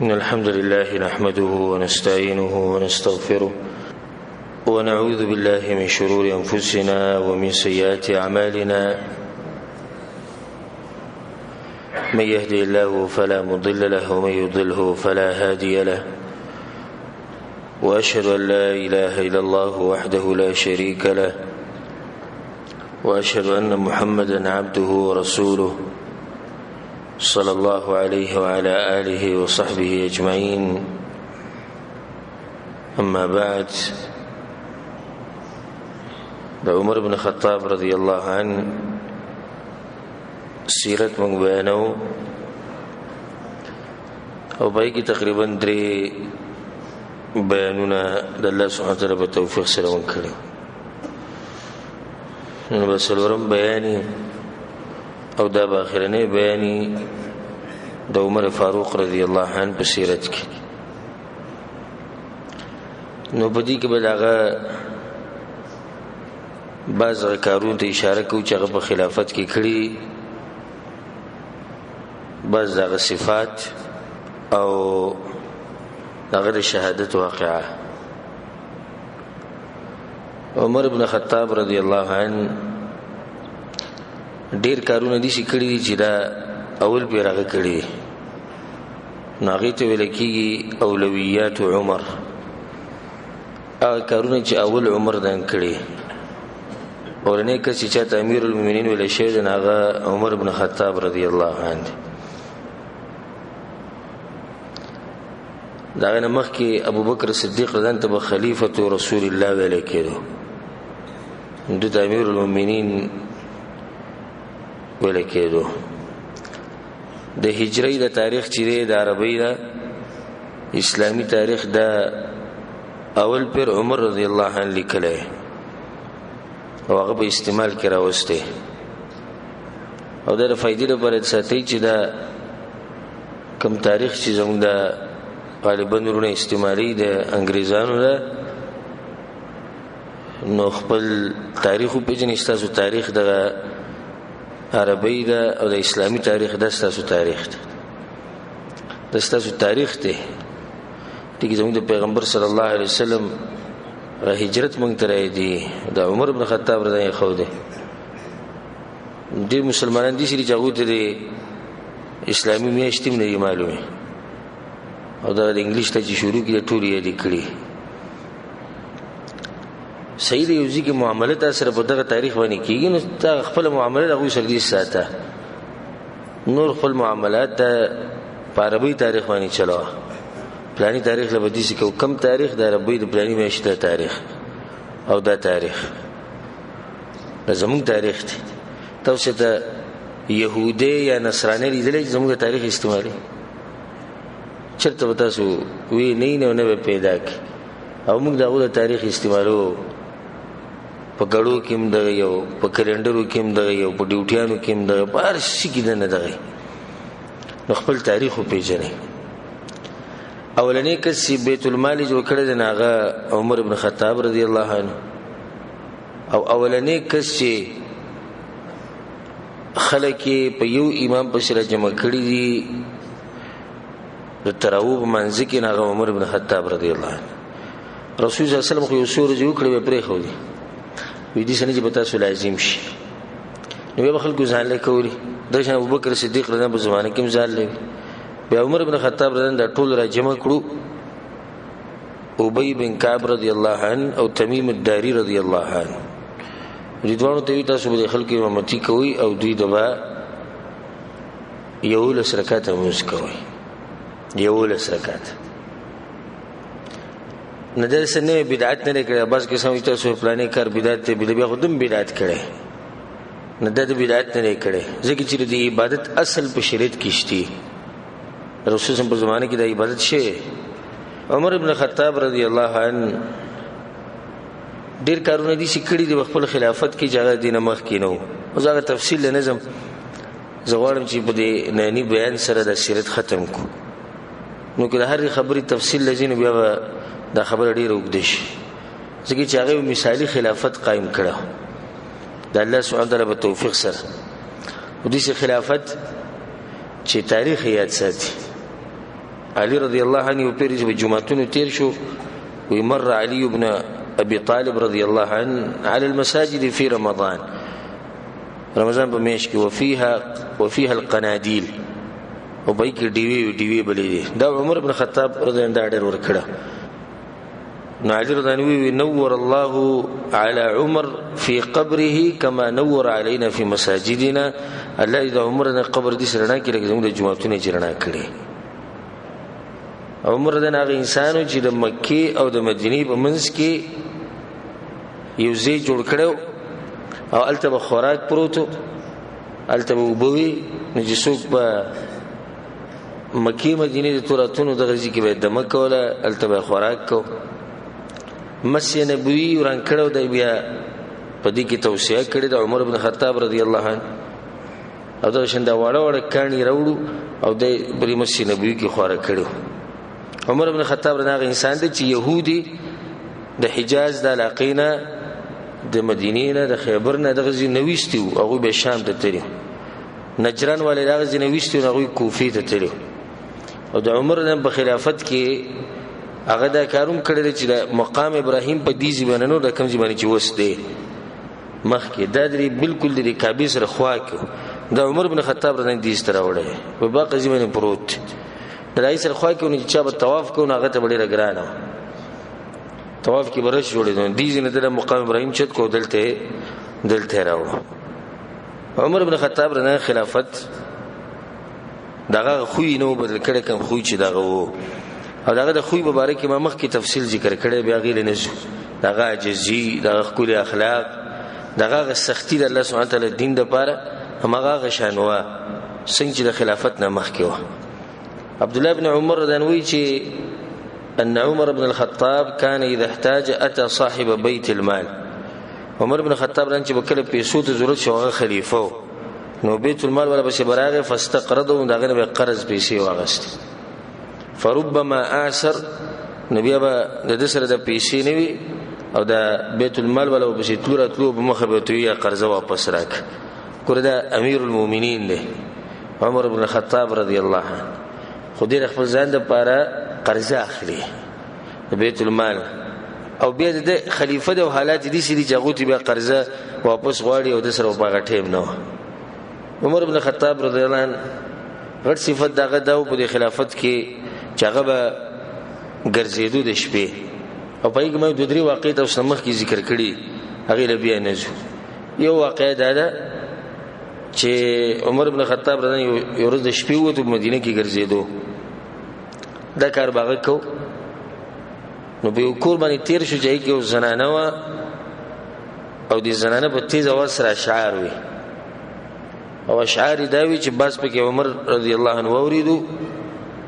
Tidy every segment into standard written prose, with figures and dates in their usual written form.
إن الحمد لله نحمده ونستعينه ونستغفره ونعوذ بالله من شرور أنفسنا ومن سيئات أعمالنا من يهدي الله فلا مضل له ومن يضله فلا هادي له وأشهد أن لا إله إلا الله وحده لا شريك له وأشهد أن محمدا عبده ورسوله صلى الله عليه وعلى آله وصحبه أجمعين أما بعد عمر بن الخطاب رضي الله عنه سیرت مونږ بیانو او پای کې تقریبا 3 بیانونه د الله سبحانه وتعالى په توفیق سره وکړو. نو بسلورم بیانې او دا باخرنه بیانې د عمر فاروق رضی الله عنه په سیرت کې. نو په دې کې بلاغه بعض کارونو ته اشاره کوي چې هغه په خلافت کې کړی، بعض هغه صفات او هغه شهادت واقعه. عمر بن الخطاب رضی الله عنه ډیر کارونه دي چې کړی دي چې دا اول پیراغه کړی، نو هغه ته ویل کېږي اولویات عمر. هغه کارونه چې اول عمر دان کړی، اورنه کس چې امیر المؤمنین ویل شوی دی هغه عمر بن الخطاب رضی الله عنه. دا نه مخکې ابو بکر صدیق رضی الله عنه خلیفۃ رسول الله ویل کېدو، د امیر المؤمنین ویل کېدو. د هجری د تاریخ چې د عربی د اسلامی تاریخ د اول پر عمر رضی الله عنه لیکلی او هغه په استعمال کې راوسته او د فائدې لپاره ساتي چې دا کم تاریخ چې زموږ د غالبا ورونه استعمالي د انګريزانو ده، نو خپل تاریخ په جنې تاسو تاریخ د عربی ده او د اسلامی تاریخ د تاسو تاریخ ده، د تاسو تاریخ ته چې زموږ د پیغمبر صلی الله علیه وسلم هجرت مونږ ترې دي د عمر بن الخطاب رضی الله عنه ده. د مسلمانان دي چې هغه ته اسلامي میاشتې نه معلومه او دا د انګلیش ته چې شروع کړي ټول یې لیکلي. صحیح دی یوځي کې معاملات سره په دغه تاریخ باندې کیږي، نو تا خپل معاملات هغه سره دي ساته، نور خپل معاملات په عربي تاریخ باندې چلو. پلاني تاریخ له بدی سي کم تاریخ د عربي د پلاني میاشتې تاریخ او دا تاریخ د زموږ تاریخ دی. تاسو ته يهودي یا نصراني لیدل چې زموږ تاریخ استعمالي چرته تاسو وی نه پیدا کی او موږ دغه تاریخ استعمالو په غړو کې هم دغه یو، په کلندرو کې هم دغه یو، په ډیوټیانو کې هم دغه، په هر شي کې نه دغه. نو خپل تاریخ په پیژنې. اولنې کس بیت المال جوړ کړی دی هغه عمر بن الخطاب رضی الله عنه، او اولنې کس چې خلک په یو امام په سره جمع کړی دي د تراویح منځ کې هغه عمر بن الخطاب رضی الله عنه. رسول صلی الله علیه وسلم خو یو سور جو کړی پرې خو دی وې دي سنې چې پتا سو لازم شي، نو به خلکو ځان له کولی د ابو بکر صدیق رضی الله عنه په زمانه کې ځان له بیا عمر بن الخطاب رضی الله عنه ټول را جمع کړو. ابی بن کعب رضی الله عنه او تمیم الداری رضی الله عنه ردوانو ته تاسو به خلکو امامتی کوي او دوی دبا یو لس رکعات موږ کوي، یو لس رکعات نه ده سنه بدعت نه کړه. بس کې سمې تاسو پلانې کار بدعت ته بیا خودم بدعت کړي، نه ده بدعت نه کړي ځکه چې د عبادت اصل په شریعت کې شتي. رسول الله په زمانه کې د عبادت شي. عمر بن الخطاب رضی الله عنه ډیر کارونه دي چې کړي د خپل خلافت کې جګړه دینه مخ کې نو او زغه تفصیل نظم زغړم چې په دې نهنی بیان سره د سیرت ختم کو. نو کله هر خبري تفصیل لجن بیا دا خبر ډیر وګدي شي ځکه چې هغه مثالی خلافت قائم کړه د الله سبحانه وتعالى په توفیق سره. و دې خلافت چې تاریخ یاد ساتي علي رضی الله عنه پیر چې جمعتون تیر شو وي مر علي بن ابي طالب رضی الله عنه على المساجد في رمضان په میاشت کې وفيها القناديل او بای کې ډیوی بلې دا عمر بن خطاب رضی الله عنه ډېر ورکړه علي رضی الله عنه نور الله على عمر في قبره كما نور علينا في مساجدنا الله دې عمر نه قبر دې سرنا کې لکه زموږ د جمعتونو چرنا کړي عمر دې هغه انسانو چې د مکه او د مدینه په منځ کې یو ځای جوړ کړو او الته خوراک پروتو الته وبوي نجسوک په مکه مدینه د توراتونو د غزي کې به د مکه ولا الته خوراک کو مسجد نبوي وران کړو د بیا په دې کې توصيه کړې د عمر بن خطاب رضی الله عنه او دا شنده وړه کانی راوړو او د بری مسجد نبوي کې خوراک کړو عمر بن خطاب رغه انسان دی چې يهودي د حجاز د علاقینا د مدینې نه د خیبر نه د غزي نوښتي او هغه به شام ته تیری نجران ولې د غزي نوښتي او هغه کوفه ته تیری او د عمر نه په خلافت کې هغه دا کاروم کړل چې د مقام ابراهیم په دې ځبانونو د کم ځبانی چې وس دی مخکې دا دري بالکل د کعبه سره خوا کې د عمر بن خطاب رضی الله عنه دې ستره وړه په باقي ځبانی پروت د رئیس سره خوا کې چې چا په طواف کو هغه ته ډېر ګرانه طواف کې برش جوړې دي ځینې د مقام ابراهیم چت کو دلته راو عمر بن خطاب رضی الله عنه خلافت دغه خوې نو بدل کړي کوم خوې چې دغه وو او دغه د خوې مبارک ما مخ کې تفصیل ذکر کړي بیا غیر نه شو دغه عجزي دغه خپل اخلاق دغه سختی د الله سبحانه تعالی دین د پاره همغه شانوا څنګه د خلافت نه مخ کې و عبد الله بن عمر رضی الله عنه چې ان عمر بن الخطاب كان اذا احتاج اتى صاحب بيت المال عمر بن الخطاب رانچ بکله پیسو ته ضرورت شو خلیفہ نو بیت المال ولا بس براغه فاستقرضه دغه به قرض پیسې واغست فربما اثر نبی ابا د سره د پیسې نیوي او د بیت المال ولا بس تلو په مخه به تویا قرض واپس راک کړه د امیر المؤمنین دی عمر بن الخطاب رضی الله عنه خدای خپل ځان د پاره قرض اخلي د بیت المال او بیا د خلیفہ د حالات دي چې جغوتی بیا قرض واپس غواړي او د سره په غټیم نو عمر بن الخطاب رضی الله عنه غټ صفت دغه د خلافت کې چاغه به ګرځېدو د شپې او په یوه د درې واقعیت او سمخ کې ذکر کړي هغه لبیا نه یو واقعه ده چې عمر بن الخطاب رضی الله عنه یو ورځ د شپې وته مدینه کې ګرځېدو دا کار باغ کو نو به کور باندې تیر شو چې یو زنانه وا او دې زنانه په تیز اواز سره اشعار وي او اشعار دا وی چې بس پکې عمر رضی الله عنه اوریدو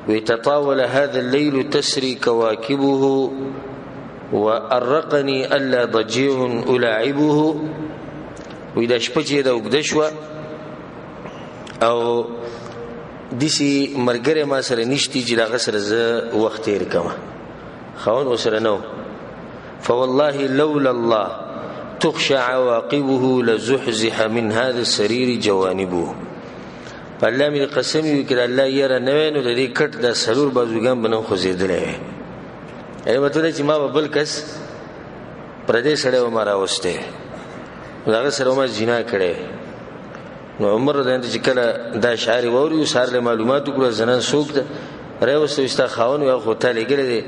ويتطاول هذا الليل تسري كواكبه وأرقني ألا ضجيع ألاعبه وإذا شپچې دا وګدشوا او دسی مرګره ما سره نشتی چې دا سره ز وخت تیر کما خاون وسره نو فوالله لولا الله تخشى عواقبه لزحزح من هذا السرير جوانبه الله می قسم یو کړه الله یې نه نو د دې کټ د سرور بازوګان بنو خوځیدلې ای مته چې ما بل کس پردې سره و مارا وسته هغه سره ما زنا کړي نو عمر د چې کله دا شعر ووري سره معلومات کړو زنان سوق ده راوسته استا خاون یو خو ته لګره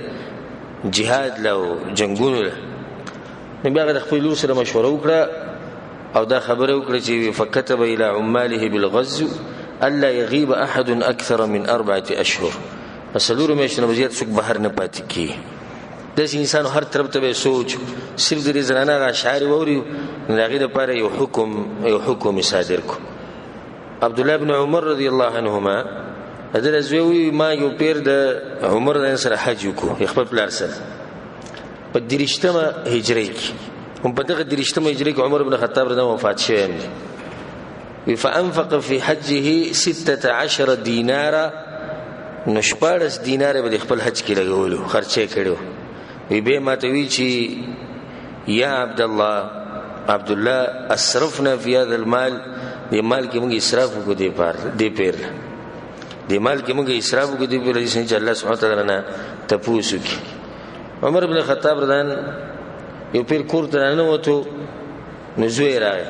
جهاد له جنگونو له بیا د خپل سره مشوره وکړه او دا خبره وکړه چې فكتب الى عماله بالغزو الا يغيب احد اكثر من 4 اشهر مسلور مېشنه وزیات څوک بهر نه پاتې کی د انسان هر طرف ته سوچ صرف د زنانه اشعار ووري هغه لپاره یو حکم صادر کو عبد الله بن عمر رضی الله عنهما هذا زوی ما یو پیر د عمر د سره حج کو خپل پلار سره په درشتمه هجری هم په دغه درشتمه هجری کې عمر بن خطاب رضی الله وفات شوی فانفق في حجه 16 دینارا نشپارس دینار به خپل حج کې لګولو خرچه کړو وی به ماته وی چې یا عبد الله اسرفنا في هذا المال دې مال کې موږ اسراف وکړو دې پیر د مال کې موږ اسراف وکړو دی په لږ چې الله سبحانه وتعالى نه تپوس وکړي. عمر بن خطاب رضان یو پیر کور ته نه وته نزوی راغی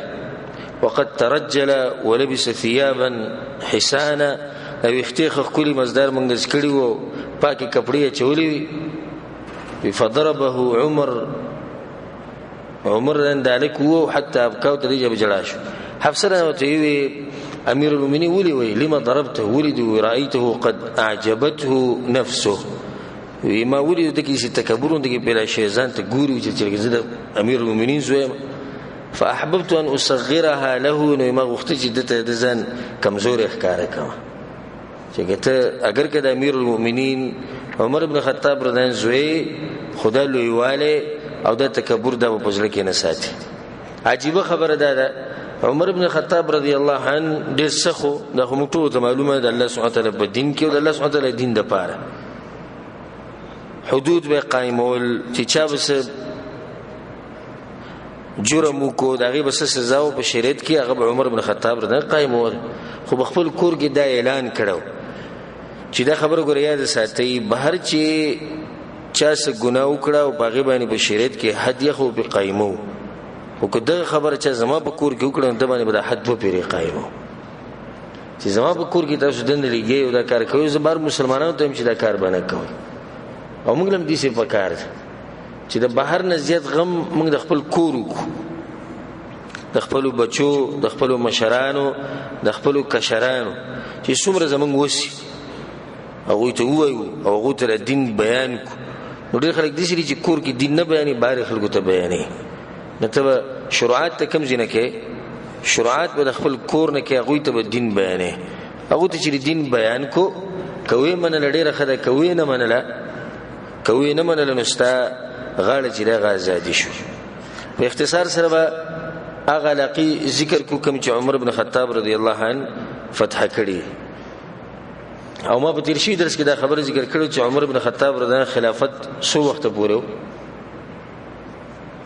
وقد ترجل ولبس ثيابا حسانا او اختیخ کلی مزدار منګز کړي وو پاکي کپڑے چولې فضربه عمر ذلك وو حتى ابكاو تريجه بجلاش حفصه وتوي امير المؤمنين ولي لما ضربته ولد ورأيته قد اعجبته نفسه وما ولد دکی چې تکبر دکی بلا شیزان ته ګوري چې زه امیر المؤمنین زویم فاحببت ان اصغرها له نو ما غوښته چې د ځان کمزور ښکارا کما چې ته اگر کده امیر المؤمنین عمر بن خطاب رضان زوی خدا لویواله او د تکبر د پوزل کې نه ساتي. عجیب خبره ده عمر بن خطاب رضی الله عنه ډېر سخو د همټو ته معلومه ده الله سبحانه وتعالى په دین کې او د الله سبحانه وتعالى دین د پاره حدود به قائمول چې چا بس جرم کو دغه بس سزا او په شریعت کې هغه عمر بن خطاب رضی قائمول خو خپل کور کې دا اعلان کړو چې دا خبره ګور یاد ساتي بهر چې چا څه ګناه وکړه او باغې باندې په شریعت کې حد یې خو به قائمو او کله خبره چې زما په کور کې وکړم ته باندې به حد په پیری قائمو چې زما په کور کې تاسو دند لګي او دا کار کوي زبر مسلمانانو ته هم چې دا کار باندې کوي او موږ لم دي سي په کار چې د بهر نه زیات غم موږ د خپل کور د خپل بچو د خپل مشرانو د خپل کشرانو چې څومره زمونږ وسی او ته وایو او غو ته دین بیان کو نو ډېر خلک دي چې کور کې دین نه بیانې بار خلکو ته بیانې نو ته شروعات ته کم ځینه کې شروعات به د خپل کور نه کې هغه ته دین بیانې هغه ته چې دین بیان کو کوي منل ډېر خدای کوي نه منل نو ستا غاړه چې د غازادي شو. په اختصار سره به هغه علاقه ذکر کو کوم چې عمر بن خطاب رضی الله عنه فتح کړي او ما په تیر شي درس کې دا خبره ذکر کړو چې عمر بن خطاب رضی الله عنه خلافت سو وخت پورې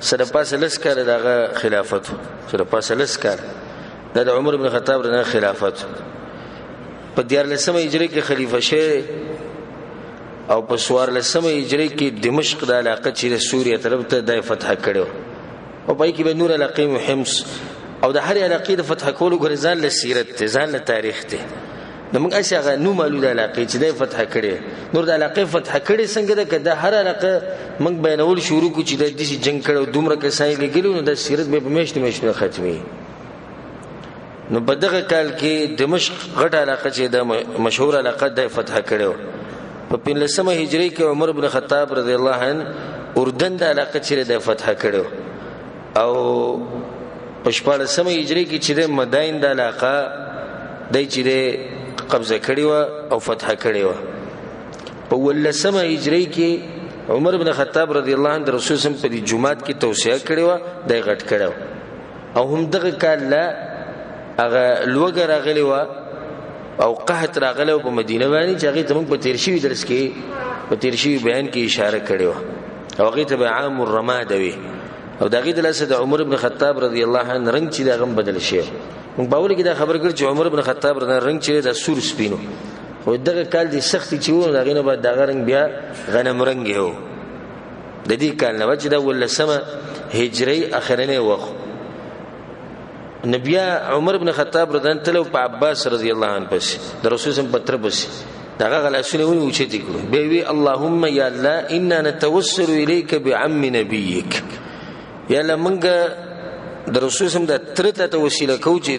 سره پاسه لسکار دغه خلافت سره پاسه لسکار د عمر بن خطاب رضی الله عنه خلافت په 14 هجری کې خلیفہ شه او په 14 هجری کې دمشق د علاقه چې سوریه طرف ته د فتح کړو او پای کې به نور علاقه حمص او د هر علاقه د فتح کولو غرزان له سیرت ځان له تاریخ ته نو موږ اساغه نو معلومه علاقه چې د فتح کړي نور د علاقه فتح کړي څنګه ده کده هر علاقه موږ بیانول شروع کو چې د دې جنگ کړو دومره کسای لګیلو نو د سیرت به مشت ختمي. نو په دغه کال کې دمشق غټ علاقه چې د مشهور علاقه د فتح کړو په 15 هجری کې عمر بن خطاب رضی الله عنه اردن د علاقه چې د فتح کړو او په 14 هجری کې چې د مدائن د علاقه د چې قبضه کړی و او فتح کړی و. په 13 هجری کې عمر بن خطاب رضی الله عنه د رسول سم په جمعات کې توصیه کړی و د غټ کړو او هم دغه کال لا هغه لوګر راغلی و او قحط راغلی په مدینه باندې چې هغه ته موږ په تیر شوی درس کې په تیر شوی بیان کې اشاره کړی و او هغه ته عام الرماد وی او دغه د لاسه عمر بن خطاب رضی الله عنه رنگ چې دغه بدل شي موږ باور کې دا خبر کړ چې عمر بن خطاب رنگ چې د سور سپینو او دغه کال دي سختي چې و دغه نه بعد دغه رنگ بیا غنم رنگ یو د دې کال نه چې دا ولسمه هجری اخرنه وخت نبی عمر بن خطاب رضی الله عنه په عباس رضی الله عنه پس د رسول سم پتر پس دغه غلاسونه ونی اوچتي کړو به وی اللهم یا الله انا نتوسل الیک بعم نبیک یا لمنګه د رسول سم د ترته ته وسیله کو چې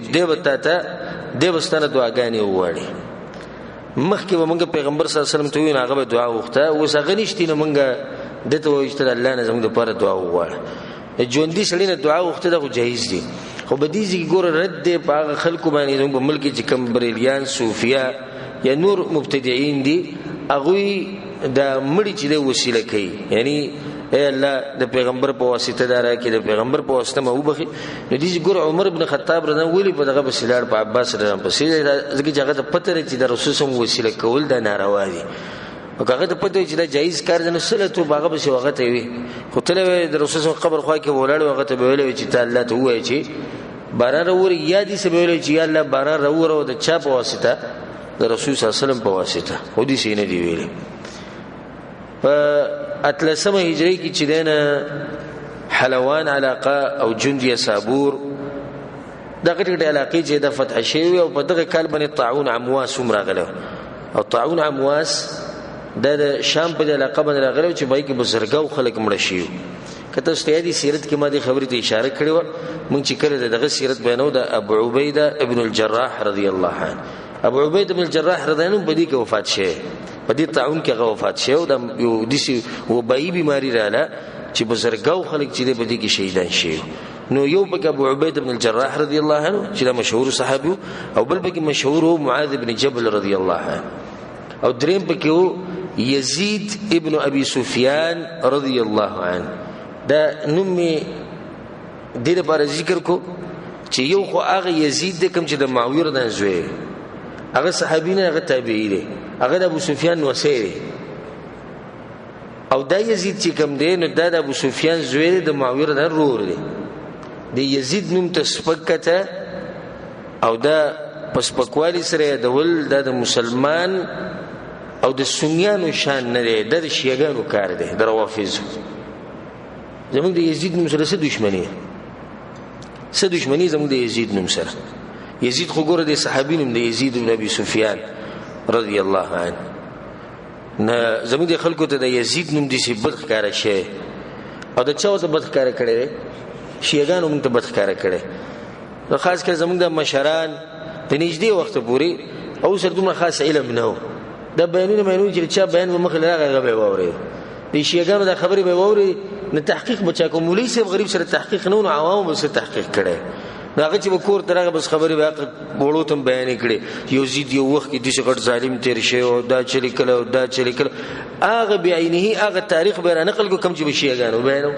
دیوستانه دعاګانې وواړي مخکې به موږ پیغمبر صلی الله علیه وسلم ته وینا هغه دعا وخته اوس هغه نشتی نه موږ دته وایو چې الله نه زموږ لپاره دعا وواړي ژوندۍ سړی نه دعا وخته دا جایز دي خو بدیزي ګور رد دی په خلکو باندې زموږ ملک چې کم بریلیان صوفیا یا نور مبتدعين دي هغه د مړي چې د وسیله کوي یعنی اے الله د پیغمبر په واسطه دارا کې د پیغمبر په واسطه مو بخي نو دي ګور عمر بن خطاب رضی الله عنه په دغه وسیلار په عباس رضی الله عنه په سیده ځکه د پته چې د رسول سم وسیله کول د ناروا دي او هغه ته پته چې دا جایز کار نه سره ته باغه به وغه ته وي خو ته د رسول سم قبر خو کې ولاړ وغه ته ویل چې الله ته وایي چې باران ور یادي سه ویل چې الله باران ور او د چا په واسطه د رسول صلی الله علیه وسلم په واسطه حدیث نه دی ویلي. په اتلسمه هجری کې چې دینه حلوان علاقه او جندیه صابور دغه ټول علاقې چې د فتح شوی او په دغه کال باندې طاعون عمواس هم راغله. او طاعون عمواس د شام په علاقه باندې راغله چې بای کې بزرګاو خلک مړ شي. کته استیادی سیرت کې ما دې خبرې ته اشاره کړې و. مونږ چې کله دغه سیرت بیانو د ابو عبیده ابن الجراح رضی الله عنه. ابو عبیده ابن الجراح رضی الله عنه په دې کې وفات شه، په دې طاعون کې وفات شه او د یو دسی وبای بیماری رااله چې بزرګاو خلک چې په دې کې شهیدان شي. نو یو پک ابو عبیده ابن الجراح رضی الله عنه چې دا مشهور صحابي، او بل پک مشهور هو معاذ ابن جبل رضی الله عنه، او دریم پک هو یزید ابن ابي سفیان رضی الله عنه. دا نومي دې لپاره ذکر کو چې یو خو هغه یزید د کوم چې د معاویه رضی زوی، هغه صحابي نه، هغه تابعی دی، هغه د ابو سفیان وسیری، او دا یزید چې کوم دی نو دا د ابو سفیان زوی د معاویه رضی رور دی. د یزید نوم ته سپکته او دا پسپکوالی سره د ول د مسلمان او د سنیانو شان نه دی، د شیعاګانو کار دی، د روافض. زمونږ د یزید نوم سره څه دشمنی زمونږ د یزید نوم سره. یزید خو ګوره د صحابي نوم د یزید بن ابي سفیان رضی الله عنه. نه زمونږ د خلکو ته د یزید نوم دې څه بد ښکاره شي، او د چا ته بد ښکاره کړي شیعاګانو موږ ته بد ښکاره کړي. خاص کر زمونږ د مشران په نږدې وخت پورې او سر دومره خاص علم نه و. دا بیانونه چې چا بیان به مخ لراغه غوي ووري، د شیعاګانو د خبرې به ووري، نه تحقیق بچا کوم. مولوی صاحب غریب سره تحقیق نه، عوام به سره تحقیق کړي. هغه چې وکور ترغه بس خبرې واقع بوړو تم بیان کړي. یزید یو وخت کې د غټ ظالم تیر شي او دا چلی کله او دا چلی کله، هغه بعینه هغه تاریخ به نقل کو کم چې شیعاګانو بیانو.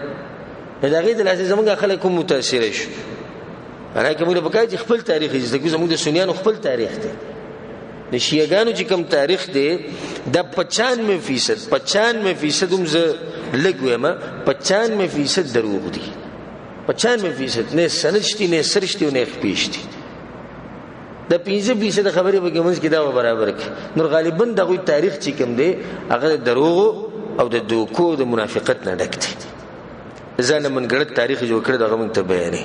دا غي د لاسه زمونږ خلک کوم متاثر شي. هغه کومه په کای چې خپل تاریخ یې زده کوي. زمونږ د سنیانو خپل تاریخ دی، د شیعاګانو چې کوم تاریخ دی د 95% هم زه لږ وایم، 95% دروغ دي. 95% نه سند شتي، نه سر شتي، نه خپېشتي. د 15% خبرې به کومز کې دا برابر کې. نور غالبا دغه تاریخ چې کوم دی هغه دروغ او د دوکو د منافقت نه ډک دی. ځان من ګړت تاریخ جوړ کړ دغه مونږ ته بیانې.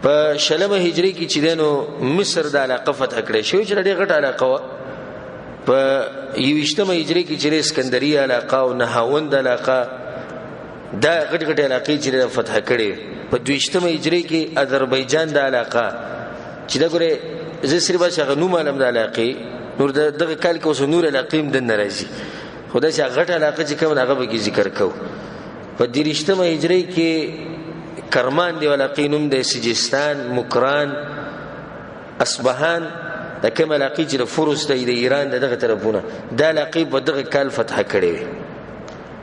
په شلمه هجری کې چې دینو مصر د علاقه فتح کړې شو چې ډېر غټ علاقه و. په 21مه هجری کې چې اسکندریه علاقه او نهاوند علاقه دا غټ غټ علاقې چې فتح کړې. په 22مه هجری کې آذربایجان د علاقه چې دا ګوره زه صرف هغه نوم علم د علاقې، نور دغه کال کې اوس نور علاقې هم د ناراضي خدای چې غټ علاقه چې کوم هغه به ذکر کو. په 23مه هجری کې کرمان دی علاقې نوم د سجستان، مکران، اصبهان، د کوم علاقې چې د فروس د ایران دغه طرفونه د علاقې په دغه کال فتح کړې.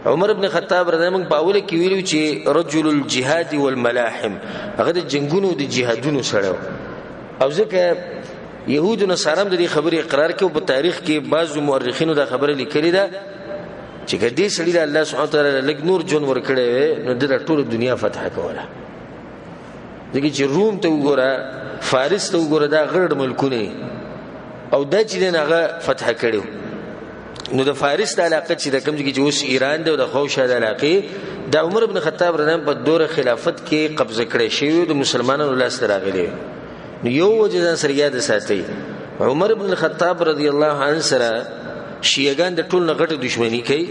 عمر ابن خطاب رضی الله عنه په اوله کې ویلو چې رجل الجهاد والملاحم، هغه د جنگونو د جهادونو سره، او ځکه يهود او نصارم د دې خبرې اقرار کوي. په تاریخ کې بعضو مورخینو دا خبره لیکلې ده چې کدي سړي الله سبحانه وتعالى لګ نور جون ور کړی نو د ټول دنیا فتح کوله. دغه چې روم ته وګوره، فارس ته وګوره، دا غړ ملکونه او دا چې دغه فتح کړو. نو د فارس د علاقه چې د کوم ځای چې اوس ایران دی او د خوشه د علاقې د عمر ابن خطاب رضی الله عنه په دوره خلافت کې قبضه کړې شوی د مسلمانانو لاس راغلي. نو یو وجه سره یاد ساتي، عمر ابن الخطاب رضی الله عنه سره شیعاګان د ټول غټه دښمنی کوي،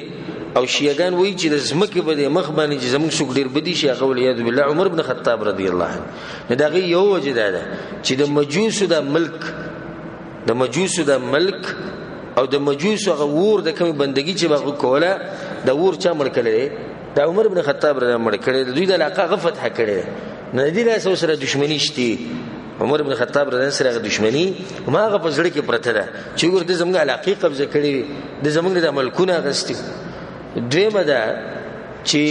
او شیعاګان وایي چې د زمکه په مخ باندې چې زموږ څوک ډیر بدی شي هغه ولید بالله عمر ابن خطاب رضی الله عنه. نو دا یو وجه ده چې د مجوسو د ملک او د مجوسو غور د کوم بندگی چې باغ کوله د ور چا مړ کړي، د عمر ابن خطاب رضی الله عنه مړ کړي، د دوی د علاقه غفت حکړي. نه دي له سره دښمنی شتي. عمر ابن خطاب رضی الله عنه سره دښمنی ما غ په زړه کې پرته ده چې ګور د زموږ علاقه قبضه کړي، د زموږ د ملکونه غستي. دویمه ده چې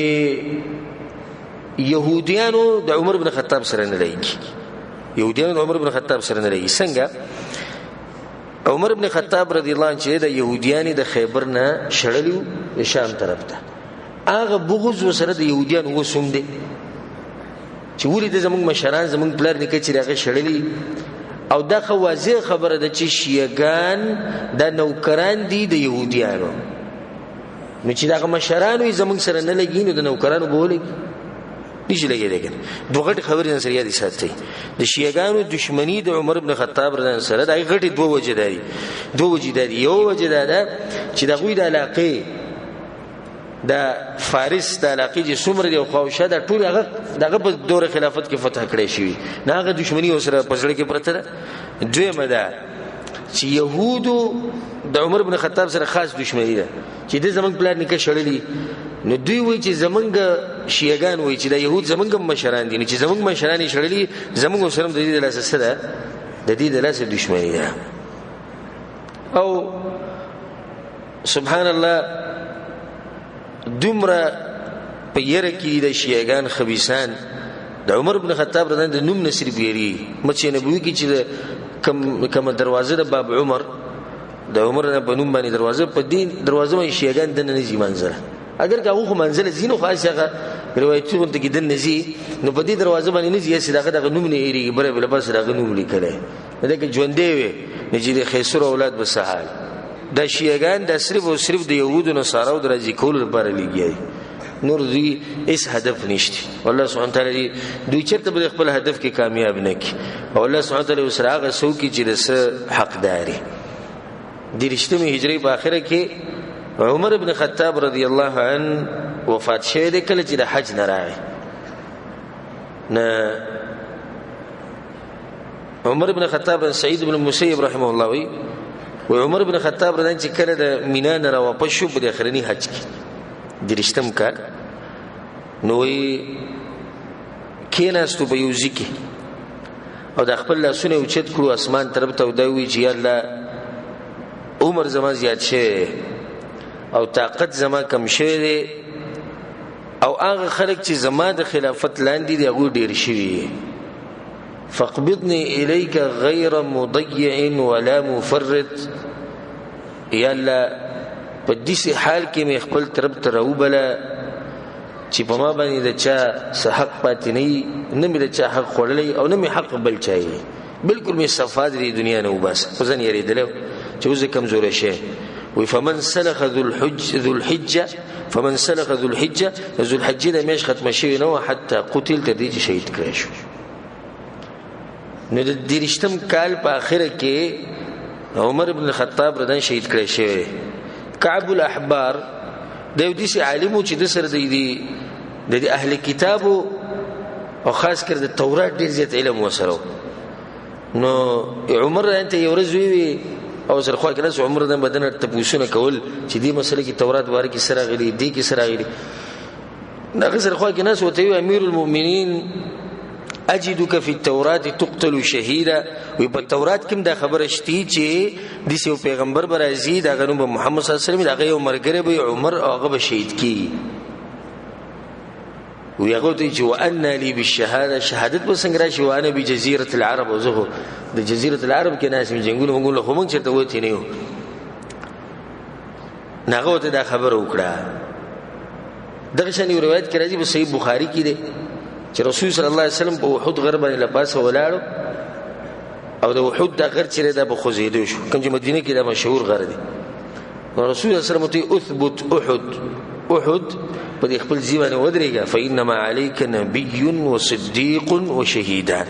يهوديانو د عمر ابن خطاب سره نه لګي، يهوديانو د عمر ابن خطاب سره نه لګي. څنګه عمر ابن خطاب رضی الله عنه چې د يهوديان د خیبر نه شړلیو شام طرف ته، هغه بغض وسره د يهوديان وسوم دي چې ولې د زمونږ مشران زمونږ بلر نکي چې هغه شړلی او دا واضح خبره ده چې شیعاګان دا نوکران دي د يهوديانو. نو چې دا مشرانو زمونږ سره نه لګي نو د نوکرانو بولې نشي لګي. کنه دوه غټ خبرې نن سره یاد ساتي. د شیعاګانو دشمنی د عمر بن خطاب رضی الله سره د غټي دوه وجې دي. یو وجې ده چې د غوی د علاقې د فارس د علاقې چې څومره دی او خواوشه د ټول هغه دغه په دور خلافت کې فتح کړی شي نه هغه دشمنی سره پسړه کې پرته ده. دویمه ده چې يهودو د عمر بن خطاب سره خاص دشمنی ده چې د زمنګ پلان نکه شړلې. نو دوی وایي چې زمنګ شیعاګان وایي چې د يهود زمنګ مشران دي چې زمنګ مشران یې شړلې زمنګ سره د دې د لاسه سره د دې د لاسه دشمنی ده. او سبحان الله دومره په یره کې د شیعاګان خبيثان د عمر بن خطاب رضی الله عنه نوم نصر بیری مچې نبوي کې چې کوم دروازه د باب عمر د عمر نه بنوم باندې دروازه په دین دروازه باندې شیعاګان د ننځي منځره اگر که هغه منځله زینو خاصه روایتونه ته کې د ننځي نو په دې دروازه باندې ننځي یې دغه نوم نه ایری بره بل بس دغه نوم لیکل دا کې ژوندې وي چې خیسر اولاد بسحال د شیعاګان د صرف د يهودو نه سارو درځي کول لپاره لګي نور دوی اس هدف نشته. والله سبحانه تعالی دوی چرته به خپل هدف کې کامیاب نه کی او الله سبحانه تعالی وسراغه سو کی چې رس حقداري. د رښتینی هجری په اخره کې عمر ابن خطاب رضی الله عنه وفات شوه د کله چې د حج نه راغی. نه عمر ابن خطاب سعید ابن مسیب رحمه الله وی عمر ابن خطاب رضی چې کله د مینا نه را واپس شو په اخرنی حج کې درشتم کال نوې کیناستو په یوځی کې او د خپل لاسونه اوچت کړو اسمان طرف ته ودوي چې الله عمر زما زیات شه او طاقت زما کم شه دي او هغه خلک چې زما د خلافت لاندې دی هغه ډیر شي فاقبضني اليك غير مضيع ولا مفرط یا الله په دې حال کې مې خپل طرف ته راوبله چې په ما باندې د چا حق پاتې نه مې د چا حق خورلې او نه مې حق بل چای بالکل مې صفات دې دنیا نه وباس خو ځن یې دلو چې وزه کمزور شي وي فمن سلخ ذو الحجه ذو الحجه د مېش ختم شي نو حتی قتل تدې شهید کړی شو. نو د درشتم کال په اخره کې عمر ابن الخطاب رضی شهید کړی شوی. کعب الاحبار د یو داسې عالمو چې د سره د اهل کتابو او خاص کر د تورات ډیر زیات علم وسره. نو عمر انته یو ورځ وی او سره خو کله عمر د بدن ته پوښتنه کول چې دې مسله کې تورات واره کې سره غلي دي کې سره غلي دا سره خو کې ناس وته امیر المؤمنین اجدك في التوراة تقتل شهيدا وي په تورات کې دا خبره شتي چې د سیو پیغمبر برازي دا غنو محمد صلی الله علیه وسلم دا یو مرګره به عمر هغه شهید کی وي هغه ته چې وان لي بالشهاده شهادت وسنګ راشي وانا بجزيره العرب وزغه د جزيره العرب کې ناس جنگونه مونږ له هم چرته وته نه یو ناغه ته دا خبره وکړه. دغه شنو روایت کې راځي په صحیح بخاری کې ده چې رسول صلی الله علیه وسلم په احد غر باندې لپاسه ولاړو او د احد د غر چې د بخوزیدو شو کوم چې مدینه کې د مشهور غر دی. رسول الله صلی الله علیه وسلم ته اثبت احد په خپل ځیوانه ودرېګه فإنما عليك نبي وصديق وشهيدان.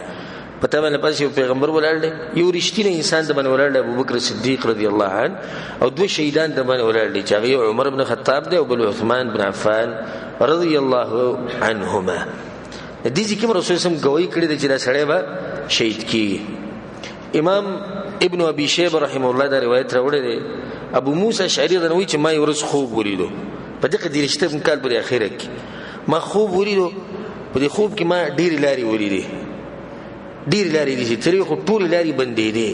پته باندې پاسه پیغمبر ولاړ دی یو رښتینی انسان د باندې ولاړ دی ابوبکر صدیق رضی الله عنه او دوه شهیدان د باندې ولاړ دي چې هغه عمر بن خطاب دی او بل عثمان بن عفان رضی الله عنهما. دې ځکه رسول سم گواہی کړی دی چې دا سړی به شهید کی. امام ابن ابي شيبه رحمه الله دا روایت راوړی دی ابو موسی اشعری رنوي چې ما یو ورځ خوب ولیدو په دغه درشته کال پر اخره کې ما خوب ولیدو په دې خوب کې ما ډیر لاري ولیدې ډیر لاري دي چې ترې خو ټول لاري بندې دي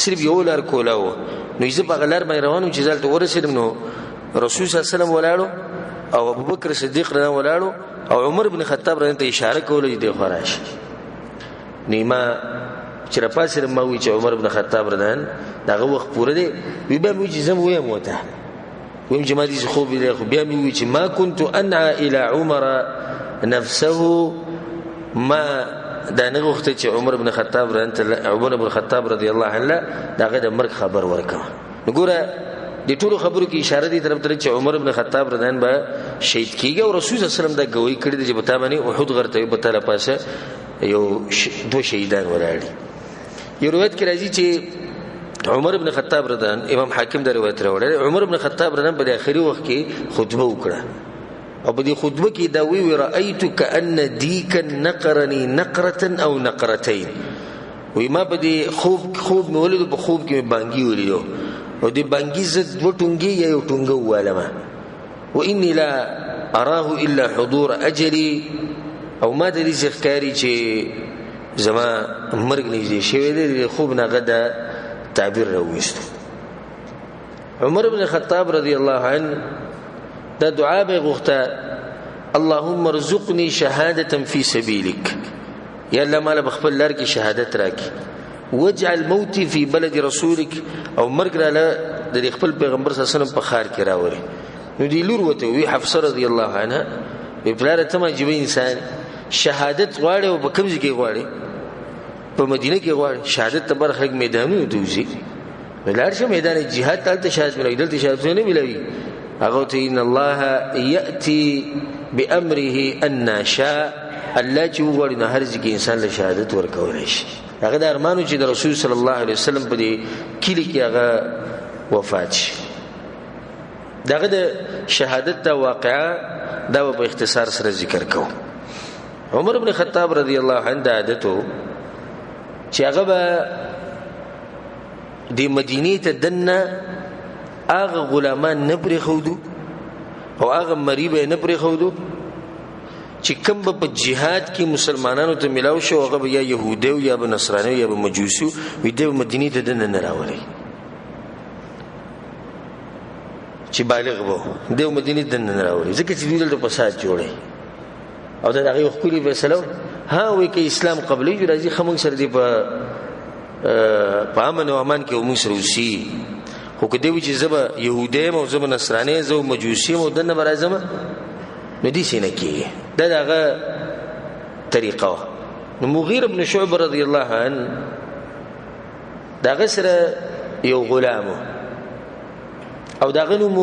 صرف یو لار کولاو نو یې په غلار باندې روانم چې ځلته ورسېدم نو رسول صلی الله علیه وسلم ولاړو او ابوبکر صدیق رضی الله عنه او عمر بن خطاب رضی ته اشاره کوله چې خراش نیمه چې را پاسره ما وی چې عمر بن خطاب رضی دغه وخت پوره دی وی به مو چې زم وایم وته ویم چې ما دې خو به خو بیا مې وی چې ما كنت انعى الى عمر نفسه ما دا نه غوښته چې عمر بن خطاب رضی الله عنه داغه د مرګ خبر ورکړه. وګوره د ټولو خبرو کې اشاره دي طرف ته چې عمر بن خطاب رضی الله عنه شهید کیږي او رسول صلی الله علیه وسلم دا گواہی کړې ده چې پتا باندې احد غرته په تعالی پاسه یو دو شهیدان ولاړي. یو روایت کې راځي چې عمر بن خطاب رضی الله عنه امام حاکم دا روایت راوړل. عمر بن خطاب رضی الله عنه په اخري وخت کې خطبه وکړه او په دې خطبه کې دا وی رأيت كأن ديك نقرني نقرة او نقرتين. وی ما په دې خوب مې ولید په خوب کې بانګي ولیدو او دې بانګي زد وټونګي یا یو ټونګو والما واني لا اراه الا حضور اجلي او ما د دې ښکاری چې زما مرګ نږدې شوی دی خوب نه غدا تعبیر راوېستو. عمر بن خطاب رضی الله عنه دا دعا به غوښته اللهم ارزقني شهادة في سبيلك یا الله مال بخبل لار کې شهادت راکې واجعل موتي في بلد رسولك او مرګ را د خپل پیغمبر صلی الله علیه وسلم په خار کې راوړي. نو دی لور وته وی حفصه رضی الله عنها په بلاره ته ما جوی انسان شهادت غواړي او په کوم ځای کې غواړي په مدینه کې غواړي شهادت ته برخه میدانونو دوزي ولار شه میدان جهاد ته شهادت ملي دلته شهادت نه ملوي هغه ته ان الله ياتي بامره ان شاء الله چې وګوري نه هر ځکه انسان له شهادت ورکول شي. هغه د ارمانو چې د رسول صلی الله علیه وسلم په دې کلی کې هغه وفات شي. دغه د شهادت د واقعا دا په اختصار سره ذکر کوم. عمر بن خطاب رضی الله عنه عادتو چې هغه به د مدینې ته دنه هغه غلامان نه پرې خودو او هغه مریبه نه پرې خودو چې کوم په جهاد کې مسلمانانو ته ملاو شو هغه یا يهوديو یا نصرانيو یا مجوسيو وي د مدینې ته دنه نه راوړي چې بالغ وو د مدینې دنه نه راوړي ځکه چې دوی د فساد جوړي او دا هغه خپل فیصله ها وی کې اسلام قبلي راځي خمون سره دی په امن او امان کې موږ سره وسی خو کدی چې زبا يهودي او زبا نصراني زو مجوسي او دنه برازمه نو دي سینه کې دا دغه طریقه. نو مغیره بن شعبه رضی الله عنه دغه سره یو غلام او دغه نوم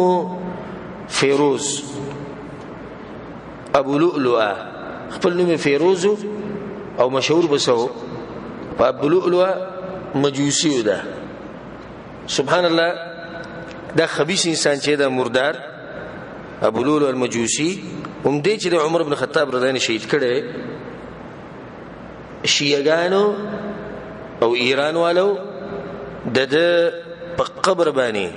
فیروز ابو لؤلؤه خپل نوم فیروز او مشهور بسو ابو لؤلؤه مجوسی ده. سبحان الله دا خبيث انسان چې دا مردار ابو لؤلؤه المجوسی هم دې چې عمر بن خطاب رضی الله عنه شهید کړي شیعاګانو او ایران والو د په قبر باندې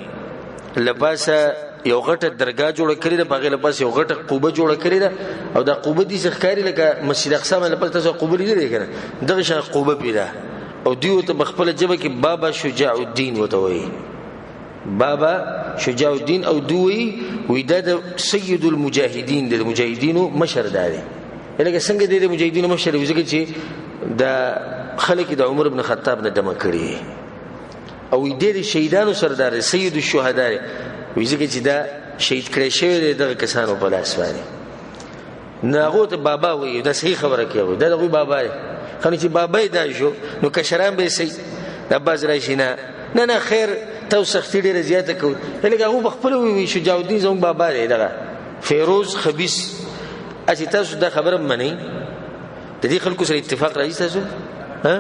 لباسه یو غټه درگاه جوړه کړې ده باغې لپاره یو غټه قوبه جوړه کړې ده او دا قوبه دي ښکاری لکه مسجد اقصی باندې لپاره تاسو قوبه لري کنه دغه شان قوبه پیدا او دیو ته بخپل جبه کې بابا شجاع الدین وته وایي بابا شجاع الدین او دوی وېدا سید المجاهدین د مجاهدینو مشر دی لکه څنګه د مجاهدینو مشر وځي چې دا خلک د عمر بن خطاب نه دمه کړی او د شهیدانو سردار سید الشهدا ویزه چې دا شهید کړی شوی دغه کسانو په لاس باندې ناغو ته بابا وایي دا صحیح خبره کوي دا دغه بابا خني چې بابا دا شو نو کشران به سي د باز راشي نه خیر تو سختی ډیره زیاته کوي لکه هغه خپل وی شجاع الدین زموږ بابا دی دغه فیروز خبيث اسی تاسو دا خبره منئ د دې خلکو سره اتفاق راځي تاسو ها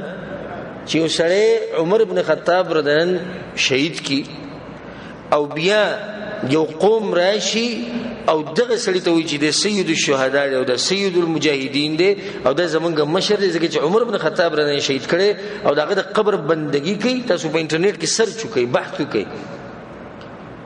چې وسره عمر بن خطاب رضی شهید کی او بیا یو قوم راشي او دغه سړی ته وی چې د سید الشهدا او د سید المجاهدین دی او د زمونږ مشر دی ځکه چې عمر بن خطاب رضی شهید کړي او دغه د قبر بندگی کوي تاسو په انټرنیټ کې سرچ وکړئ بحث وکړئ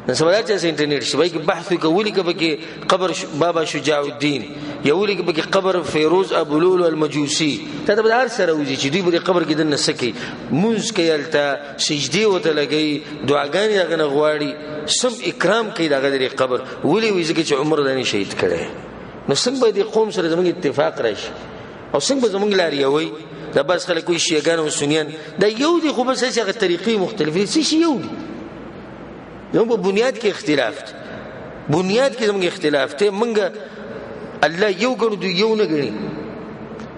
نن سبا چې انټرنیټ شوی کې بحث وکولې کې قبر بابا شجاع الدین یولې کې قبر فیروز ابو لؤلؤ المجوسی ته د هر سره وځي چې دوی په قبر کې د نسکی مونږ کېلته سجدي وته لګي دعاګانې هغه غواړي سم اکرام کوي دغه د قبر ولې وځي چې عمر دانی شهید کړي نو څنګه د قوم سره زموږ اتفاق راشي او څنګه زموږ لاري وي دا بس خلک وي شیعاګان او سنیان دا یو دي خو بس هغه طریقې مختلفې شي یو دي نو په بنیاد کې اختلاف بنیاد کې زموږ اختلاف ته منګه الله یو ګڼو دی یو نه ګڼي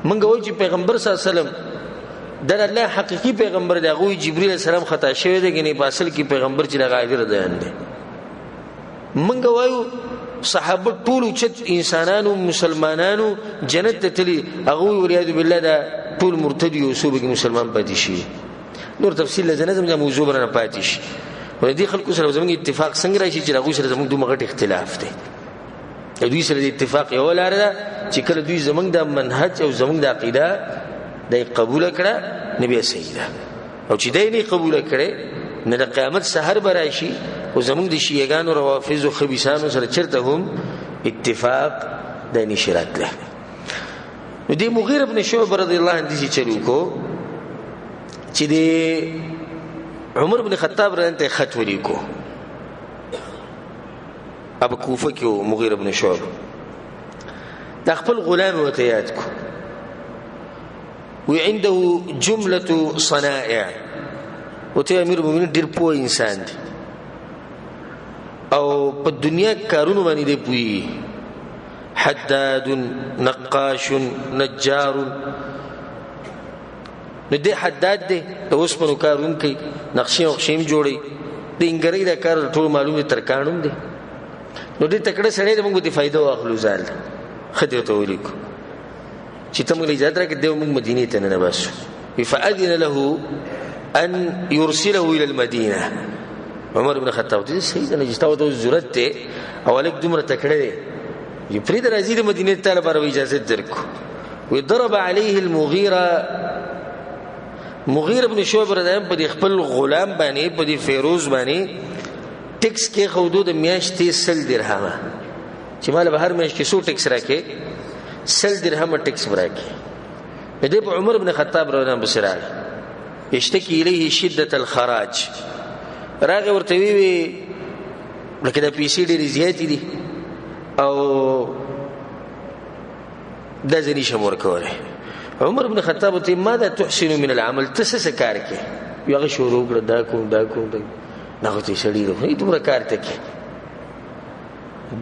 منګ وای چې پیغمبر صلی الله علیه وسلم در الله حقيقي پیغمبر دی هغه جبرئیل السلام خطا شوی دی کني په اصل کې پیغمبر چې غایګر دی اندي منګ وایو صحابه ټول چې انسانانو مسلمانانو جنت ته تلي هغه ولید بالله دا ټول مرتدي او صوبګي مسلمان پاتې شي نور تفصیل لازم د موضوع برنه پاتې شي ولې خلکو سره زموږ اتفاق څنګه راشي چې هغه سره زموږ دوه غټ اختلاف دی دوی سره د اتفاق یو لار ده چې کله دوی زموږ د منهج او زموږ د عقیده د قبول کړه نبی سیدا او چې دای نه قبول کړي نه د قیامت سحر براشي او زموږ د شیعاګانو روافض او خبيثانو سره چرته هم اتفاق د نشرت له نو دی مغیره ابن شعبه رضی الله عنه دي چلو کو چې د عمر بن خطاب رانته خط ولیکو ابو کوفه کې مغیره ابن شعبه د خپل غلام وته یاد کو وعنده جمله صنائع وته امیر المؤمنین ډیر پوه انسان دی او په دنیا کارونه باندې دی پوي حداد نقاش نجار نو دې حداد دې د اوسمنو کارون کوي نقشې او خشیم جوړي د انګری دا کار ټول معلومه تر قانون دي نو دې تکړه سړی د موږ د فائدہ واخلو ځل خدای ته ولیکو چې ته موږ اجازه راکې د موږ مدینه ته نه باسو فاذن له ان يرسله الى المدينه عمر بن خطاب دې سیدنا جستاو ته ضرورت ته اولک دومره تکړه دی یفرید راځي د مدینه ته لپاره اجازه درکو وضرب عليه المغيرة بن شعبه رضی الله عنه په خپل غلام باندې په فیروز باندې ټیکس کې حدود میاشتې 100 درهم چې مال به هر میاشت کې 100 ټیکس راکې 100 درهم ټیکس ورکې دې په عمر بن خطاب رضی الله عنه بسراله اشتكي اليه شده الخراج راغه ورته وی لکه د پیسې ډېر زیات دي او د ځنی شمور کوله عمر بن خطاب ته ماذا تحسن من العمل تسس کار کې یو شروع کړ دا کوم نه غوتی شړې دوه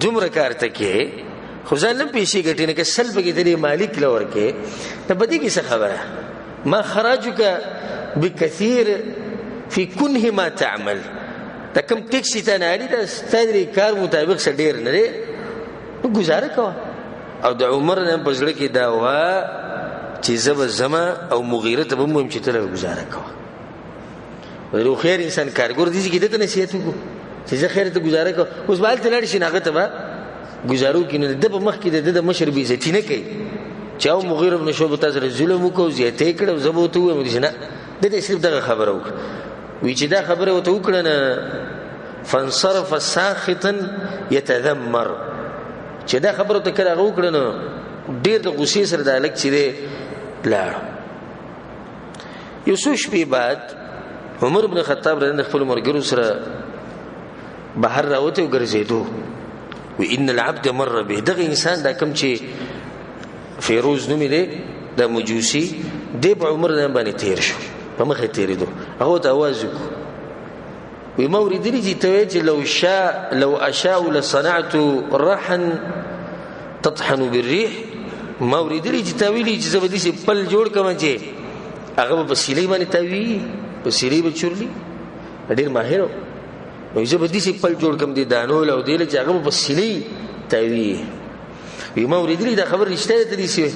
دومره کار ته کې خو ځان پیسې ګټې نه کې سلب کې دې مالک لور کې ته بدی کې څه خبره ما خراجک بكثير في كنه ما تعمل دا کم ټیکسي ته نه لري دا ستاسو کار مطابق څه ډیر نه لري گزاره کوه او د عمر نه پزړه کې دا وا چې زما او مغیره ته هم چې تر گزاره کوه ورو خیر انسان کارګور دي چې ته نصیحت وکړو چې زه خیر ته گزاره کوه اوس بال ته لړ شي نه غته با گزارو کې نه د مخ کې د مشر بي عزت نه کوي چې او مغیره بن شعبه تاسو ظلم وکړو زیاته کړو زبوته و مې نه د دې صرف دغه خبره وکړه وی چې دا خبره وته وکړه نه فانصرف ساخطا يتذمر چې دا خبره ته کړه وکړه نو ډېر د غصې سره د الک چې دی لاړ یو څو شپې بعد عمر بن خطاب رضی الله خپل مرګرو سره بهر راوته وګرځېدو و ان العبد مر به دغه انسان دا کم چې فیروز نومې دی د مجوسی دی په عمر نه باندې تیر شو په مخه تیرېدو هغه ته आवाज وکړ وی ما ورېدلی چې ته چې لو اشاء لصنعت رحا تطحن بالريح ما ورېدلی چې تاویلی چې زبدي سي پل جوړ کما چې هغه په سیلې باندې تاوی په سیلې به چورلی ډېر ماهر نو زبدي سي پل جوړ کم دي دانو له دې چې هغه په سیلې تاوی وی ما ورېدلی دا خبر رښتیا دي سي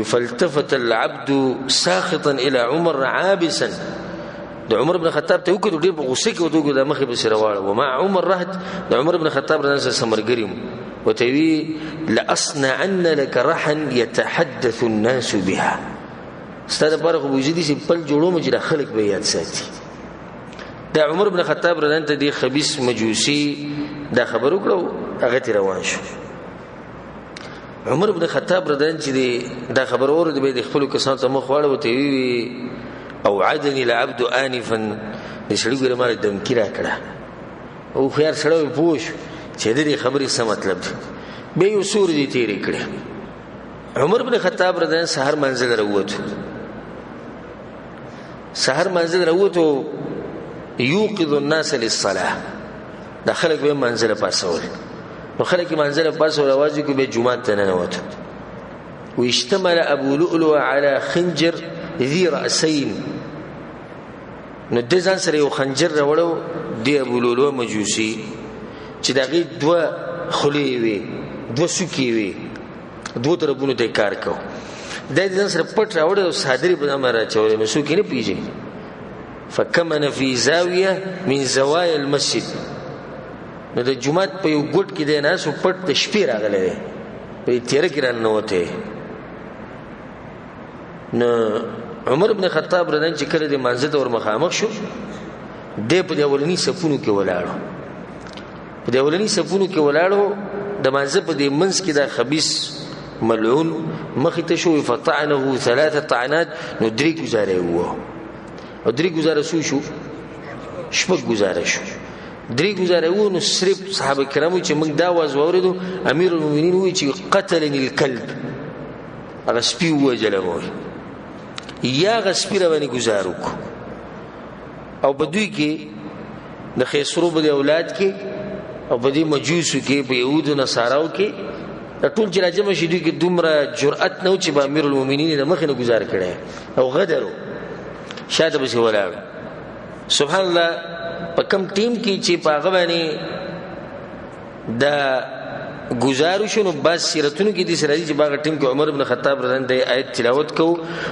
فالتفت العبد ساخطا الى عمر عابسا د عمر بن خطاب ته وکړو ډېر په غوسه کې ودوګو د مخې په سره واړو وما عمر رهت د عمر بن خطاب رنسه سمرګریم وتوی لاصنعن لك رحا يتحدث الناس بها ستاره پر خو وجودي چې پل جوړو مجره خلق به یاد ساتي د عمر بن خطاب رنته دی خبيث مجوسي دا خبر وکړو هغه تی روان شو عمر بن خطاب رضان چې دا خبر اورید به د خپل کسان ته مخ واړو ته وی او عدني العبد انفا نشړي ګره مال دم کیرا کړه او خیر سره پوښ چې دې خبرې څه مطلب دی به یو سور دي تیرې کړه عمر بن خطاب رضان سحر منزل وروته يوقظ الناس للصلاه دخلك به منزل پاسول نو خلک منزل پاسول आवाज کوي به جمعه ته نه وته واشتمل ابو لؤلؤ على خنجر ذي رأسين نو د ځان سره یو خنجر راوړو دی ابو لؤلؤ مجوسی چې دغه دوه خلی وي دوه سکی وي دوه طرفونو ته کار کو د ځان سره پټ راوړو صادری په نامه راچولې نو سکی نه پیږي فكمن في زاويه من زوايا المسجد نو د جمعه په یو ګټ کې دی نه سو پټ د شپې راغلی په تیر کې رانه وته نو عمر بن خطاب رضی چې کړه د منځ ور مخامخ شو د په اولنی صفونو کې ولاړو په اولنی صفونو کې ولاړو د منځ په د منځ کې د خبيث ملعون مخ ته شو فطعنه 3 طعنات نو درې گزاره وو او درې گزاره شو شپږ گزاره شو درې گزاره وو نو صرف صحابه کرامو چې موږ دا واز اوریدو امیر المؤمنین وی چې قتلني الكلب هغه سپی وجل وو یا غسپیره باندې گزارو او بدوی کې د خسرو بده اولاد کې او بدی مجوسو کې په يهودو نصاراو کې ټول چې راځم شي دوی کې دومره جرأت نه چې با امیر المؤمنین د مخ نه گزار کړي او غدرو شاته به ولاړ سبحان الله په کم ټیم کې چې پاغه باندې دا گزارو شنو بس سیرتونو کې د سراجي چې باغ ټیم کې عمر بن خطاب رضی الله عنه آیت تلاوت کو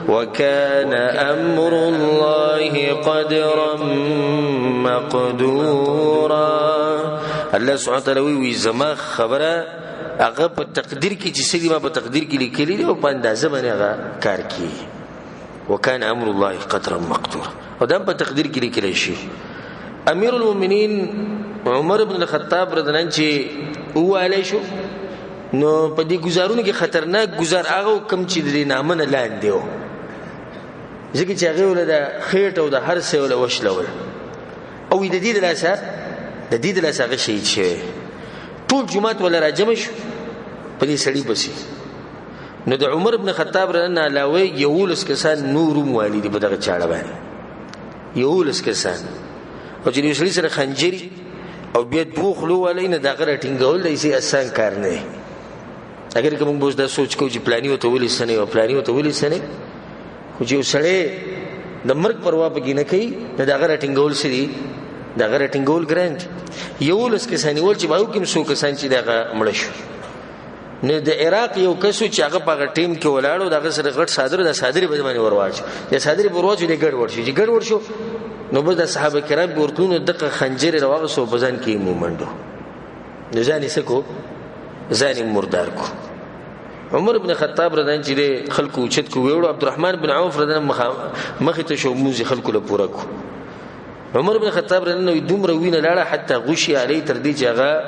وکان امر الله قدرا مقدورا الله سبحانه وتعالى وی زما خبره هغه په تقدیر کې چې سړي ما په تقدیر کې لیکلي دی او په اندازه باندې هغه کار کوي وکان امر الله قدرا مقدورا او دا په تقدیر کې لیکل شي امیر المؤمنین عمر بن الخطاب رضی الله عنه چې واله شو نو په دې گزارونو کې خطرناک گزار هغه کم چې د نامنه لاندې و ځکه چې هغه ولدا خېټ او د هر څه ول وشلول او د دې د لاسه هغه شهید شوی ټول جمعات ولا راجم شو په دې سړی بسي نو د عمر بن خطاب رضی الله عنه علاوه یولس کسان نورم والدی په دغه چاړه باندې یولس کسان او چې سړي سره خنجری او بیا دوخلو ولینه دغه ټینګول دی آسان کار نه اگر کوم بوز دا سوچ کو چې پلاني وته ولې سنې او پلاني وته ولې سنې خو چې سړی د مرګ پروا پکې نه کوي دغه ټینګول سړي دغه ټینګول ګرانت یولس کسان ول چې باو کوم سو کسان چې دغه مړ شو نه د عراق یو کسو چې هغه په ټیم کې ولاړو دغه سره غټ صادره د صادری په باندې ورواچ یا صادری ورواچ د ګډ ورشي چې ګډ ورشو نو به د صحابه کرام ورتونو دغه خنجر راوغه سو بزن کې مومندو نه ځانې سکو ځانې مردار کو عمر بن خطاب رضی الله عنه خلکو چت کو ویړو عبدالرحمن بن عوف رضی الله عنه مخ ته شو موزي خلکو له پورا کو عمر بن خطاب رضی الله عنه دومره وینه لاړه حتی غشي علی تر دې چې هغه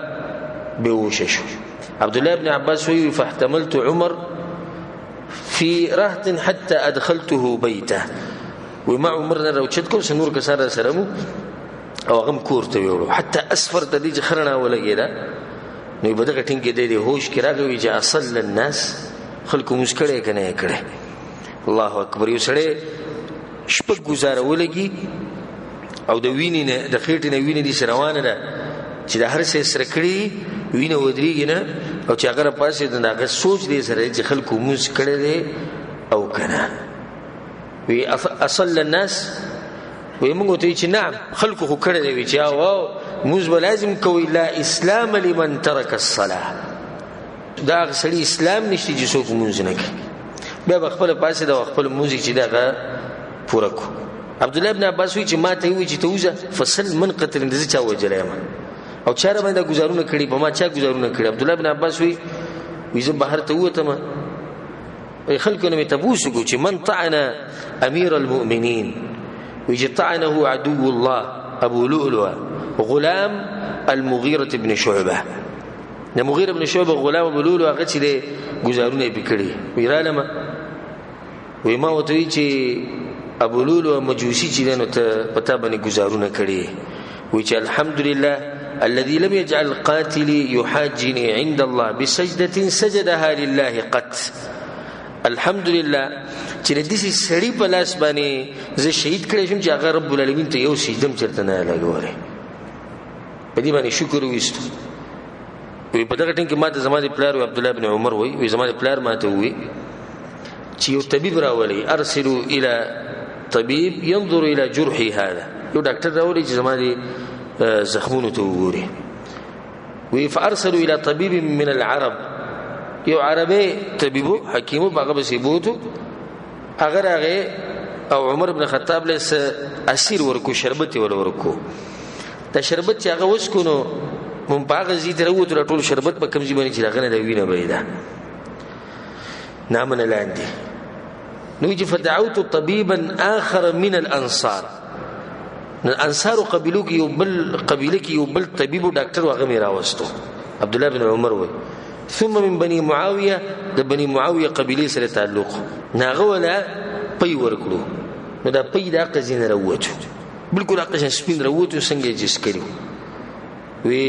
بهوش شو عبد الله بن عباس وی فاحتملت عمر في رهط حتى ادخلته بيته وما عمرنا روچت کو سنور کسره سرمو او غم کور ته ویړو حتی اسفر ته دې خرنا ولګیدا نو بده کټینګ کې دې هوش کراږي چې اصل الناس خلکو مشکړه کنه کړه الله اکبر یو سره شپږ گزاره ولګي او د وینې نه د خېټې نه وینې دي روانه ده چې د هر څه سره کړی وینه ودرېږي نه او چې هغه پاسې دغه سوچ دې سره چې خلکو موږ کړه دې او کنه وی اصل الناس وی موږ ته چې نعم خلکو خو کړه دې چې واو موږ لازم کوي لا اسلام لمن ترك الصلاه دا غسړي اسلام نشته چې څوک موږ نه کوي بیا خپل پاسې د خپل موزیک چې دغه پوره کو عبد الله ابن عباس وی چې ما ته وی چې توزه فصل من قتل دې چا وجلای ما او چاره باندې گزارونه کړي په ما چا گزارونه کړي عبد الله ابن عباس وی زه بهر ته وته ما خلکو نه تبوسو چې من طعن امير المؤمنين ويجطعنه عدو الله ابو لؤلؤ غلام المغيرة بن شعبه المغيرة بن شعبه غلام ابو لؤلؤ هغه چې گزارونه وکړي ویرالما وی ما وته چې ابو لؤلؤ مجوسی چې نو ته پتا باندې گزارونه کړي وی چې الحمدلله الذي لم يجعل قاتلي يحاجني عند الله بسجدة سجدها لله قط الحمدلله چې دې سړي په لاس باندې زه شهید کړی شم چې هغه رب العالمین ته یو سجدم چرته نه لګوري په دې باندې شکر وست وي په دغه ټیم کې ماته زماده پلار عبد الله بن عمر وي زماده پلار ماته وي چې یو طبيب راولي ارسلوا الى طبيب ينظر الى جرحي هذا یو ډاکټر راولي چې زما دي زخمونو ته وګوري وی فارسلوا الى طبيب من العرب یو عربي طبيبو حکیمو باغه بسیبوتو اگر هغه او عمر بن خطاب له اسیر ورکو شربت ورکو دا شربت چې هغه وسکونو مون باغ زی دروته ټول شربت په کمزې باندې چې راغنه د وینه بيدا نامن لاندې نو چې فدعوت طبيبا اخر من الانصار قبيلو کې یو بل قبيله کې یو بل طبيب ډاکټر واغه میرا وستو عبد الله بن عمر وای ثم من بني معاويه د بني معاويه قبيله سره تعلق ناغه ولا پي ورکړو نو دا پي دا قزین راوته بالکل اقشن سپین راوته څنګه جس کړو وی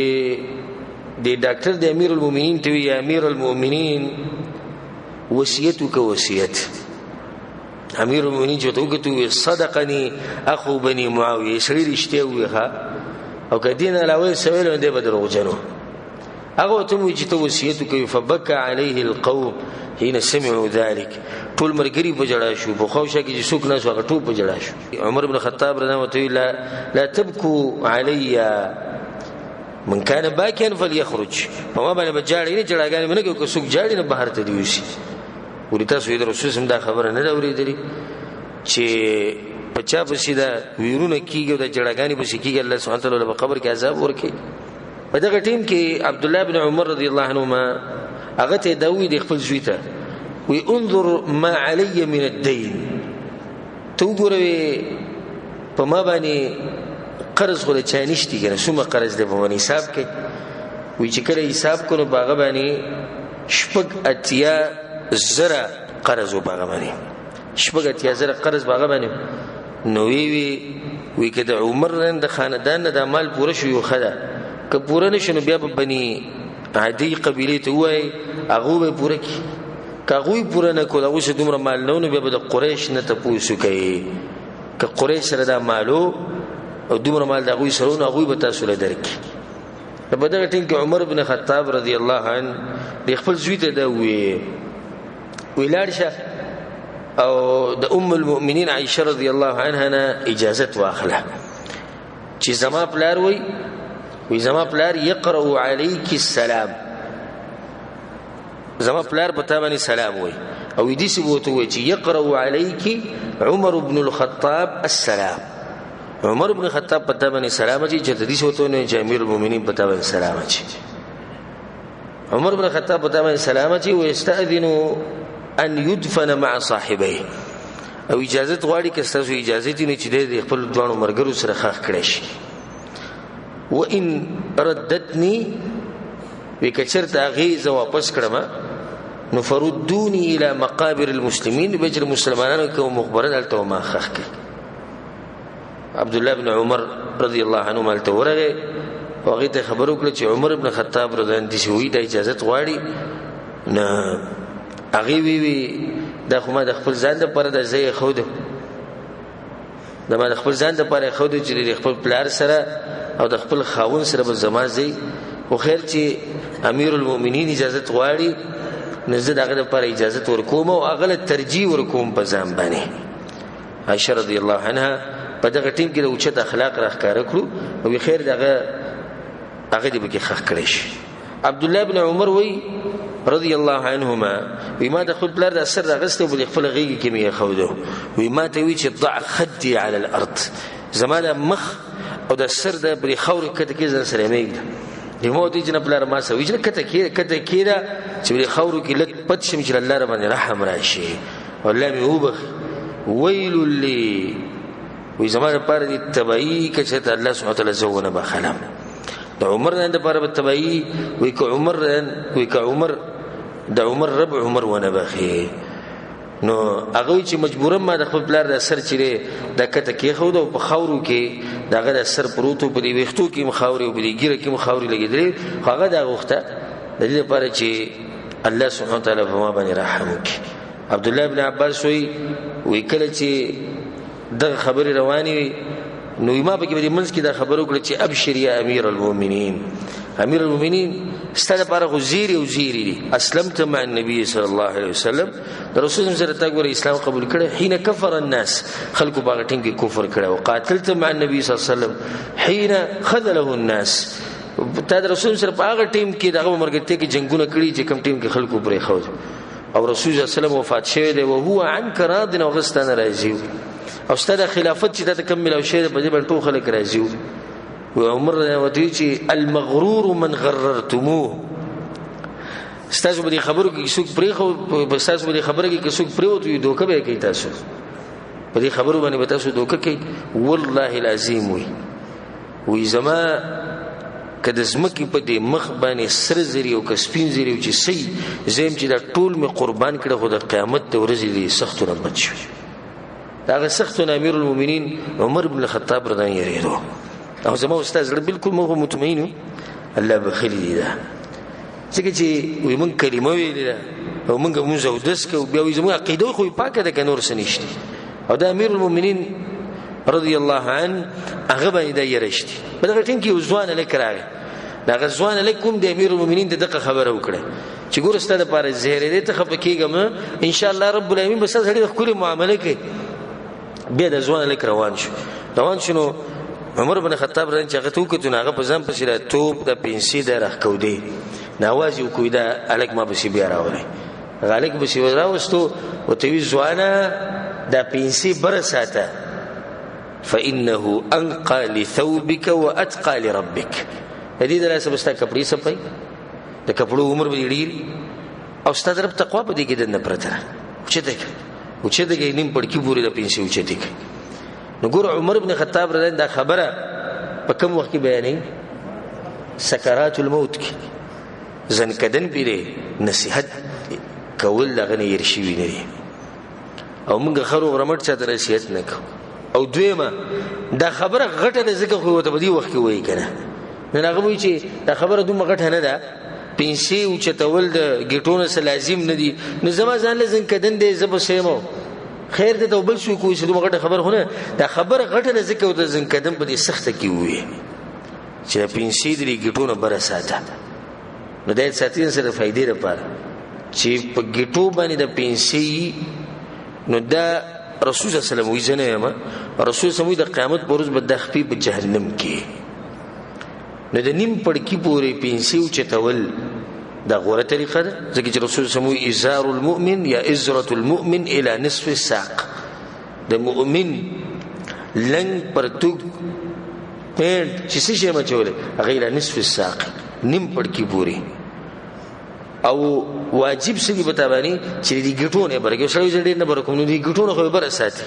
د ډاکټر د امیر المؤمنین ته وی امیر المؤمنین وصیتک وصیت امیر المؤمنین چې ته وکړو صدقني اخو بني معاويه سړي رښتیا ویها او کدین علاوه سویل نه بدرو جنو هغه ته مو چې ته وصیت کوي فبكى عليه القوم حين سمعوا ذلك ټول مرګري په جړا شو په خوښه کې چې څوک نه شو هغه ټول په جړا شو عمر بن خطاب رضی الله عنه لا تبكوا علي من كان باكيا فليخرج فما باندې بجاړي نه جړاګانې منه کې څوک جاړي نه بهر ته دیوسی ورته سوی د رسول سم دا خبره نه اورېدلې چې پچا پسې دا ویرونه کیږي د جړاګانې پسې کیږي الله سبحانه وتعالى په قبر کې عذاب ورکړي په دغه ټیم کې عبد الله بن عمر رضی الله عنهما هغه ته داوود خپل زوی ته وی انظر ما علی من الدين تو ګوروي په ما باندې قرض خو له چانشتي کنه څومره قرض دی په باندې حساب کې وی چې کله حساب کړو باغ باندې شپږ اتیا زره قرض وباغ باندې شپږ اتیا زره قرض باغ باندې نو وی کده عمر نن د خاندان د مال پوره شو یو خدا که پوره نشو بیا په بني عادي قبيله ته وای هغه به پوره کی کاغوی پوره نه کول هغه څه دومره مال نه بیا د قریش نه ته پوسو کوي که قریش سره دا مالو او دومره مال دا غوی سره نه غوی به تاسو له درک په دغه ټیم کې عمر بن خطاب رضی الله عنه د خپل زوی ته دا ویلارشه او د المؤمنین عائشه رضی الله عنها نه اجازه واخله چې زما پلار وی زما پلار يقرأ عليك السلام زما پلار پتا باندې سلام وای او دې څه وته وای چې يقرأ عليك عمر بن الخطاب السلام عمر بن الخطاب پتا باندې سلام چې دې څه وته نه چې امیر المؤمنین پتا باندې سلام چې عمر بن الخطاب پتا باندې سلام چې ويستأذن ان يدفن مع صاحبيه او اجازه غواړي که تاسو اجازه دي چې د خپل دوانو مرګرو سره خاخ کړئ شي وان ردتني وکچرت اغیز واپس کړم نو فردوني الى مقابر المسلمين بجر مسلمانانو کوم مخبره دلته ما خخ کی عبد الله بن عمر رضی الله عنه مالته ورغه هغه ته خبرو کړ چې عمر بن خطاب رضی الله عنه شوی د اجازه غواړي نه هغه وی د خو د خپل ځان لپاره د ځای خود د ما د خپل ځان لپاره خود چې د خپل پلار سره او د خپل خاون سره به زما زی خو خیر چې امیر المؤمنین اجازه غواړي نزد هغه لپاره اجازه ورکوم او هغه ترجیح ورکوم په ځان باندې عائشه رضی الله عنها په دغه ټیم کې د اوچت اخلاق راخکاره کړو او خیر دغه دې به کې خخ کړی شي عبد الله بن عمر وی رضی الله عنهما وما دخل بلار د سر غسته په خپل غیږ کې می خوده وما ته وی چې ضع خدي على الارض زماده مخ او د سر د بری خور کته کې ځن سره میګ د مو دي جن بلار ما سوي چې کته کېدا چې بری خور کې لټ پد شم چې الله رب رحم راشي والله می وبخ ويل لي وي زماده پر دي تبعي کچته الله سبحانه وتعالى زونه بخلم د عمر نه د پر تبعي وي ک عمر د عمر رب عمر ونه بخي نو هغه چې مجبورم ما د خپل بلار د سر چیرې د کته کې خو د خاورو کې دغه د سر پروتو په دی وختو کې مخاوري او په دی ګیره کې مخاوري لګیدلې هغه د وخته د دې لپاره چې الله سبحانه وتعالى په ما باندې رحم وکړي عبد الله بن عباس وی کله چې دغه خبره رواني نو ما به کې د منځ کې د خبرو کړ چې ابشر یا امیر المؤمنین امیر المؤمنین ستاسو لپاره غزيري او زيري دي. اسلمت مع النبي صلى الله عليه وسلم رسول سره تا ګور اسلام قبول کړه حين كفر الناس خلق باغ ټیم کې کفر کړه او قاتلت مع النبي صلى الله عليه وسلم حين خذله الناس تا رسول سره باغ ټیم کې دغه مرګته کې جنگونه کړي چې کم ټیم کې خلکو پرې خو او رسول الله صلی الله علیه وسلم وفات شوی دی او هو عنك راض او غستانه راځي او ستاسو خلافت چې د تکمل او شی په دې باندې ټول خلک راځي او عمر ودی چې المغرور من غررتموه ستاسو په خبرو کې څوک پرې خو په ستاسو په خبره کې څوک پرې وته دوکه به کوي تاسو په دې خبرو باندې تاسو دوکه کوي والله العظیم وي زما کله زمکی په دې مخ باندې سر زری او کسپین زری او چې سي زم چې دا ټول می قربان کړه خو د قیامت د ورځې دې سخت نه بچ دا سخت امیر المؤمنین عمر بن الخطاب رضی الله عنه او زمو استاد بالکل مو مطمئن الله بخلی دی دا څنګه چې وي مونږ کلمه ویل او مونږ زودس کو بیا وي زمو عقیده خو پاکه ده کنور سنشتي او دا امیر المؤمنین رضی الله عنه هغه باندې یرشتي په دغه ټیم کې وزوان لیکراغه دا غزوان لیکوم د امیر المؤمنین دغه خبره وکړه چې ګور ستاسو لپاره زهره دې ته خپکیږم ان شاء الله رب العالمین بس سړي د خپل معاملې کې بیا د ځوان لیک روان شنو عمر بن خطاب رضی الله عنه چې هغه تو هغه په ځم په شیره توپ د پنسي د راخکو دی ناواز یو کوی دا الک ما به بیا راولې غالک به سی راوستو او ته وی ځوانه د پنسي بر ساته فانه انقى لثوبك واتقى لربك هدي دراسه بستا کپڑے صفای د کپړو عمر به ډیر او ستاسو رب تقوا په دې کې د نه پرته او چې دغه نیم پړکی پوری د پنسي او چې دغه نو ګور عمر بن خطاب رضی الله عنه خبره په کوم وخت کې بیانې سکرات الموت کې ځن کدن پیره نصيحت کول لغنه يرشي ویني او موږ خرو غرمټ چا ته نصيحت نه کو او دویمه دا خبره غټه د زکه خو ته په دې وخت کې وایي کنه نه هغه وایي چې دا خبره دومره غټه نه ده پنسي او چتول د گیټونو سره لازم نه دي نو زما ځان لزن کدن دې زب سیمو خیر دې توبل شو کوی چې دومره غټه خبر هونه دا خبره غټه نه زکه او د زن کدن په دې سخته کې وي چې پنسي دې گیټونو بر ساته نو دې ساتین سره فائدې لپاره چې په گیټو باندې د پنسي نو دا رسول صلی الله علیه وسلم ویزنه ما رسول سموي د قیامت پر ورځ به د خپې په جهنم کې نو د نیم پړکی پورې پنسي او چتول دا غوړه طریقه ده ځکه چې رسول سموي ازار المؤمن یا ازره المؤمن الى نصف الساق د مؤمن لنګ پرتوګ پېټ چې څه شي مچوله هغه الى نصف الساق نیم پړکی پورې او واجب سړي بتاوني چې دې ګټونه برګو سړي زړه نه برکوم نو دې ګټونه خو بر ساتي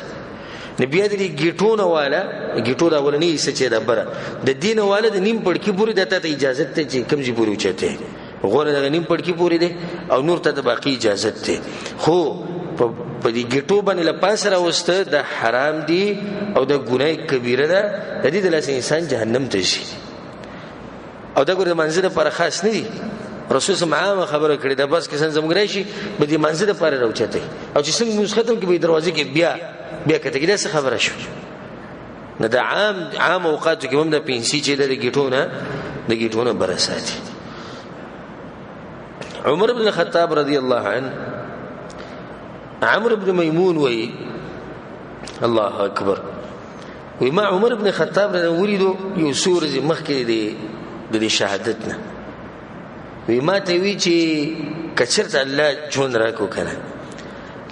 نبي دې ګټونه والا ګټو دا ولني څه چې دا بر د دین والا د نیم پړکی پوری دته اجازه ته چې کمزې پوری وچته غوړه د نیم پړکی پوری دي او نور ته د باقی اجازه ته خو په دې ګټو باندې لپاس راوسته د حرام دي او د ګناه کبیره ده د دې د لاس انسان جهنم ته شي او دا ګوره منځله پر خاص نه دي رسول صلی الله علیه وسلم خبره کړې ده بس کسان زموږ راشي به دې منځله پر راوچته او چې څنګه موږ ختم کې به دروازې کې بیا کته کې څه خبره شو نه د عام اوقات کې هم د پنسي چې د ګټونه برساتي عمر بن الخطاب رضی الله عنه عمرو بن ميمون وی الله اکبر وی ما عمر بن الخطاب ولید یو سورې مخکې د شهادتنا وی ما ته وی چې کچرت الله جون راکو کنه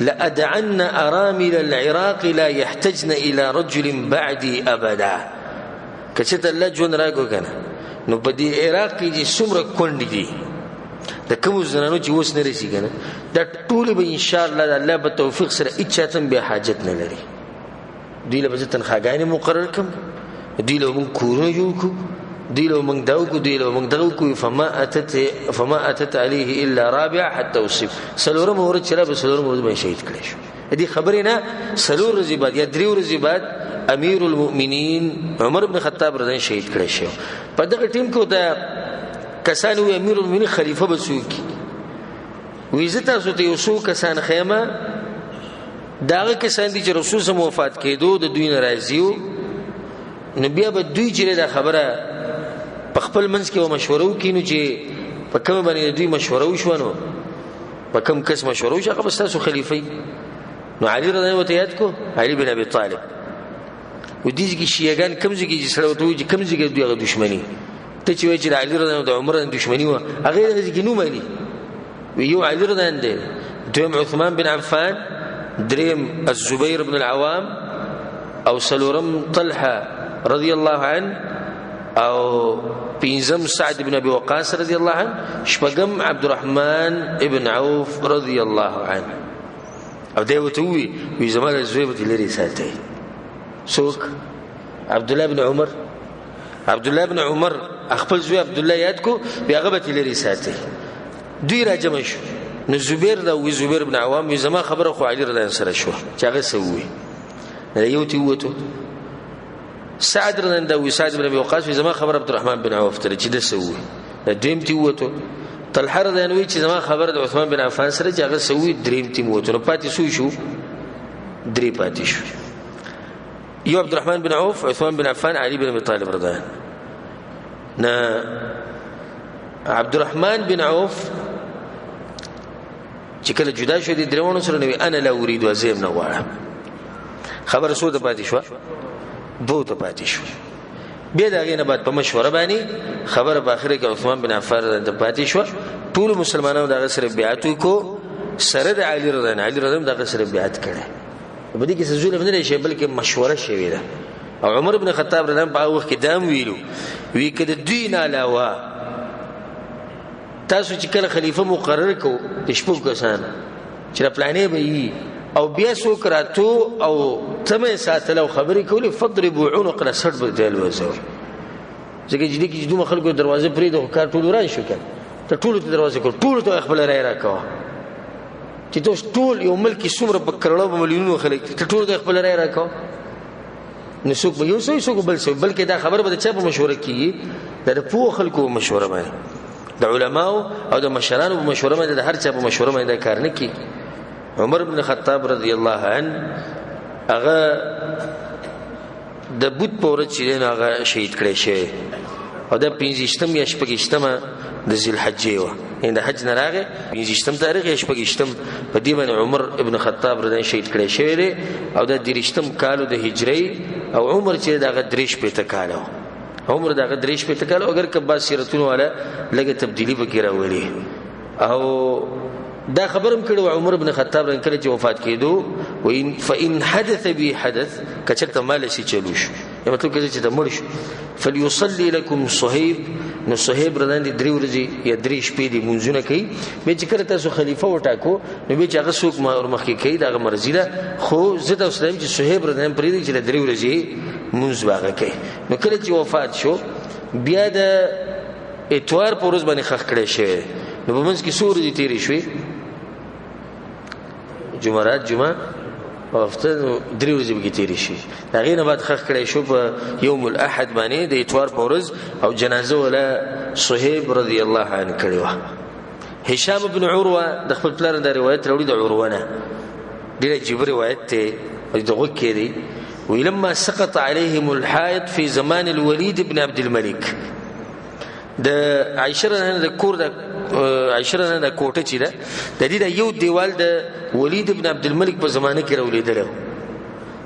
لأدعن أرامل العراق لا يحتجن إلى رجل بعدي أبدا کچرت الله جون راکو کنه نو په دې عراق کې څومره کونډې دي د کوم زنانو چې وس نه رسي کنه دا ټول به ان شاء الله الله په توفیق سره اچاتم به حاجت نه لري دی له بزتن خاګاینه مقرر کم دی له مون کورونه جوړ کو دی له مون داو کو دی له مون دغه کو فما اتت عليه الا رابع حتى وصف سلورم ور چلا به سلورم ور به شهید کړي شو دې خبره نه سلور ورځې بعد یا درې ورځې بعد امیر المؤمنین عمر بن خطاب رضی الله عنه شهید کړي شو په دغه ټیم کې دا کسان وی امیر المؤمنین خلیفہ بسوکی وی زتا سو ته یو کسان خیمه داغه کسان دي چې رسول سم وفات کېدو د دوی ناراضیو نبی به دوی چې دا خبره په خپل منځ کې مشوره وکینو چې په کوم باندې دوی مشوره وشونو په کوم کس مشوره وشو هغه بس تاسو خلیفہ نو علي رضی الله عنه یاد کو علي بن ابي طالب و دې کې شیعاګان کوم ځای کې سره وته چې کوم ځای کې دوی دښمنی ته چې وایي چې علي رضی الله عنه د عمر دښمنی و هغه دې کې نو مانی ویو علي رضی الله عنه دویم عثمان بن عفان دریم الزبير بن العوام او سلورم طلحه رضی الله عنه او پنځم سعد بن ابي وقاص رضی الله عنه شپږم عبد الرحمن ابن عوف رضی الله عنه او دوی وی زماده زوی به لري ساتي سوق عبد الله بن عمر خپل زوی عبد الله یاد کو بیا غبت لري ساتي دوی راجم شو نو زبیر دا وی زبیر بن عوام وی زما خبره خو علي رضی الله عنه سره شو چې هغه سوي یو تی وته سعد رضی الله عنه سعد بن ابي وقاص وی زما خبر عبد الرحمن بن عوف ته چې د سوي دویم تی وته طلحه رضی الله عنه چې زما خبر د عثمان بن عفان سره چې هغه سوي دریم تی وته نو پاتې شو درې پاتې شو یو عبد الرحمن بن عوف عثمان بن عفان علي بن ابي طالب رضی الله عنه عبد الرحمن بن عوف چې کله جدا شو دي درونه سره نو انا لا اريد وزيم نواړه خبر سو ته پاتې شو دوه ته پاتې شو بیا دا غینه بعد په مشوره باندې خبر په اخر کې عثمان بن عفان ته پاتې شو ټول مسلمانانو دغه سره بیعت وکړو سره د علي رضی الله عنه دغه سره بیعت کړي په دې کې څه ظلم نه شي بلکې مشوره شوی ده او عمر بن خطاب رضی الله عنه په وخت کې دام ویلو وی کده دین علاوه تاسو چې کله خلیفہ مقرر کو تشبوه کسان چې پلانې به او بیا سو کراتو او تمه ساتلو خبرې کولې فضربوا عنق الاسد بدل وزور ځکه چې دې کې دوه خلکو دروازه پرې د کار ټول ران شو کړه ته ټول دروازه کو ټول ته خپل رای راکاو چې تاسو ټول یو ملک څومره په کروڑو ملیونونو خلک ته ټول خپل رای راکاو نسوک به یو څه بل څه بلکې دا خبر به چا په مشوره کې د پوه خلکو مشوره باندې د علماء او د مشرانو په مشوره باندې د هر چا په مشوره باندې کار نه کی عمر بن خطاب رضی الله عنه هغه د بوت پورې چې هغه شهید کړي شي او د 15 یا 16 د ذل حجې و د حج نه راغی 15 تاریخ یا 16 په دې باندې عمر ابن خطاب رضی الله شهید کړي شوی دی او د 13 کالو د هجری او عمر چې دغه دریش په تکالو عمر دغه دریش په تکالو اگر کبا سیرتونو والا لګه تبدیلی وکړه ویلي او دا خبرم کړو عمر بن خطاب رن کله چې وفات کېدو وین فإن حدث به حدث کچته مال شي چلوش یا مطلب کې چې د مړ شو فليصلي لكم صهيب نو صهيب رضان دي درې ورځې یا درې شپې دي منځونه کوي به چې کله تاسو خلیفہ وټاکو نو به چې هغه څوک مخکې کوي دا مرزي ده خو زه تاسو ته چې صهيب رضان پرې دي چې درې ورځې منځ واغه کوي نو کله چې وفات شو بیا د اتوار په ورځ باندې خخ کړي شوی نو په منځ کې سور دي تیرې شوې جمعرات جمعه او هفته درې ورځې به تیرې شي هغه نه بعد خخ کړي شو په یوم الاحد باندې د اتوار په ورځ او جنازه ولا صهيب رضی الله عنه کړي و هشام بن عروه د خپل پلار د روایت راوړي د عروه نه ډیره جبر روایت ته دغه کې دی ولما سقط عليهم الحائط في زمان الوليد بن عبد الملك د عائشه د کور د عائشه د کوټه چې ده د دې د یو دیوال د ولید ابن عبد الملک په زمانه کې راولیدل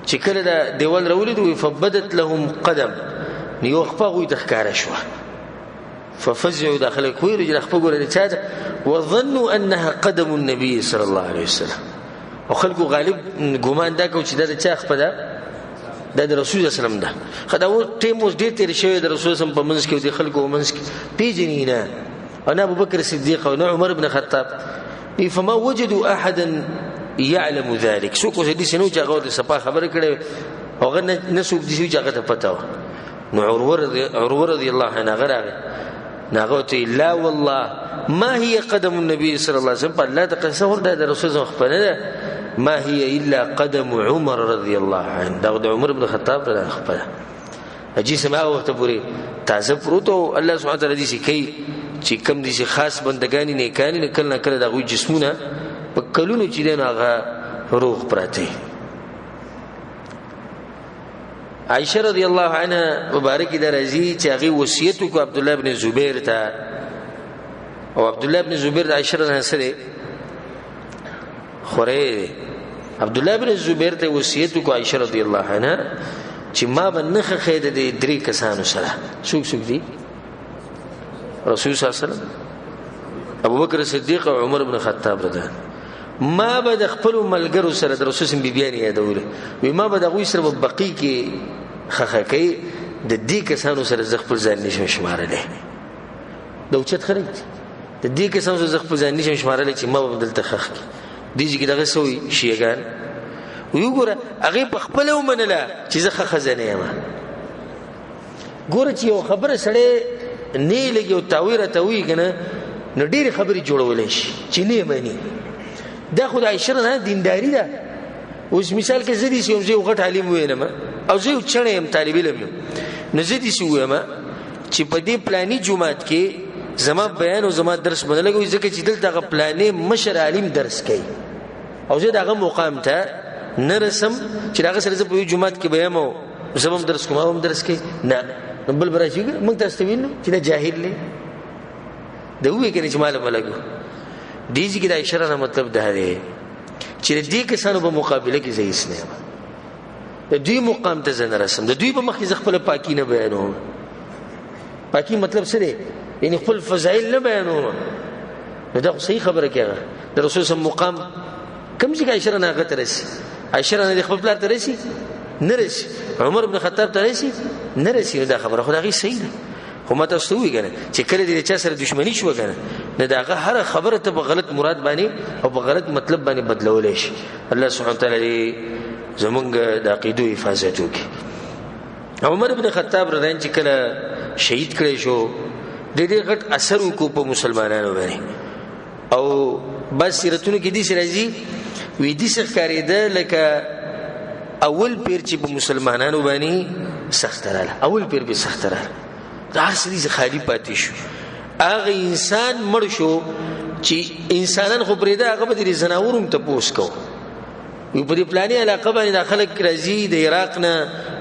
چې کله د دیوال راولید وي فبدت لهم قدم یو خپغه د ښکارا شو ففزعوا داخل کویر چې خپغه لري چې وظنوا انها قدم النبي صلى الله عليه وسلم او خلکو غالب ګومان دا کو چې د چا خپدا د رسول الله صلی الله علیه وسلم ده خداو ټیم اوس ډیر تیر شوی د رسول الله په منځ کې د خلکو منځ کې پیجنینا انا ابو بکر الصديق او عمر بن خطاب فما وجدوا احدا يعلم ذلك سو کو دې سينو چې هغه د صفه خبره کړي هغه نسوک دي چې هغه ته پتا و نو عروه رضی الله عنه غره ناغوت لا والله ما هي قدم النبي صلى الله عليه وسلم الله تقسم د رسول الله خپنه ما هي الا قدم عمر رضي الله عنه دا عمر بن خطاب رضی الله خپله اجي سما وخت پوری تاسو پروتو الله سبحانه وتعالى دې کوي چې کم دي خاص بندگانی نه کانی نه کله کله دغه جسمونه په کلونو چې دغه روح پراته عائشه رضی الله عنها مبارک درازي چې هغه وصیت کو عبد الله ابن زبیر ته او عبد الله ابن زبیر د عائشه رضی الله سره خوره عبد الله ابن زبیر ته وصیت کو عائشه رضی الله عنها چې ما بنخه خید دې درې کسانو سره څوک دي رسول صلی الله علیه وسلم ابو بکر صدیق او عمر بن خطاب رضی ما به د خپل ملګرو سره د رسول سم بیبيان یادول وي ما به د غوي سره بقي کې خخکې د دې کسانو سره ز خپل ځان نشم شمارلې د اوچت خرج د دې کسانو سره ز خپل ځان نشم شمارلې چې ما به بدلته خخ دي چې دغه سوي شيګان وګوره هغه په خپل ومنله چې زه خزانه یم ګوره چې یو خبره سره نه لګي او تاویره توي کنه نو ډېر خبري جوړولې شي چې نه مانی دا خدای عائشه نه دینداری ده اوس مثال کې زدي سي یو غټ عالم وینم او زه چنه يم طالب علم نو زدي سي وایم چې په دې پلاني جمعات کې زما بیان او زما درس بدلګوي ځکه چې دلته پلانې مشر عالم درس کوي او زه دغه مقام ته نرسم چې دغه سره په جمعات کې بیان او زبم درس کوم او درس کوي نه بل براشي موږ تاسو وینو چې دا جاهل نه دا وې کې چې معلومه لګو دیږي کې دا اشاره مطلب ده دی چې دې کسانو په مقابله کې زیس نه د دوی مقام ته زنه رسم د دوی په مخ کې خپل پاکي نه بیانوم پاکي مطلب څه دی یعنی خپل فضایل نه بیانوم دا صحیح خبره کیږي د رسول صلی مقام کوم ځای اشاره نه غته رسي اشاره نه خپل پلار ته رسي نه رسي عمر بن خطاب ته رسي نه رسي دا خبره خدای صحیح ده خو ماته ستوي کنه چې کله دې چا سره دښمنی شو کنه نه داغه هر خبره ته په غلط مراد باندې او په غلط مطلب باندې بدلول شي الله سبحانه وتعالى زمونږ د عقیدو حفاظت وکړي عمر بن خطاب رضی الله عنه کله شهید کړي شو د دې غټ اثر وکړو په مسلمانانو باندې او بس سیرتونو کې دي سرازي وې دي ښکارېده لکه اول پیر چې په مسلمانانو باندې سخت رااله اول پیر به سخت رااله دا هرڅه خالی پاتې شو هغه انسان مړ شو چې انسانان خو پرېدا هغه به د زناورم ته پوس کو یو په دې پلاني علاقه باندې داخله راځي د عراق نه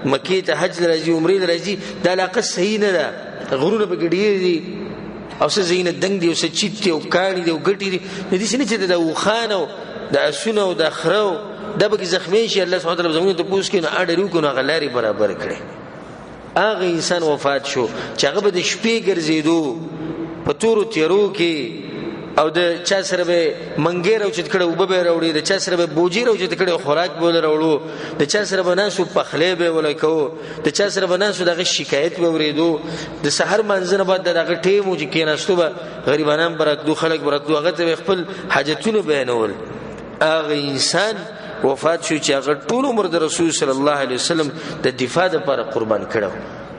مکې ته حج راځي عمره راځي دا علاقه صحیح نه ده غرونه به ګډي دي او څه زینه دنګ دي او څه چیت او کاڼي دي او ګټي دي د دې سینې چې د وخانو د اسونو او د خرو د به زخمی شي الله سبحانه وتعالى زموږ ته پوس کینو اړه کو نه غلاري برابر کړي هغه انسان وفات شو چې هغه به د شپې ګرځېدو په تورو تیرو کې او د چا سره به منګیر او چت کړه وبه راوړي د چا سره به بوجیر او چت کړه خوراک بول راوړو د چا سره به ناسو پخلې به ولکو د چا سره به ناسو دغه شکایت به ورېدو د سحر منځنه بعد دغه ټیمو چې کیناستو به غریبانان برکدو خلک برکدو هغه ته خپل حاجتونه بیانول هغه انسان وفات شو چې هغه ټول عمر د رسول صلی الله علیه وسلم د دفاع لپاره قربان کړو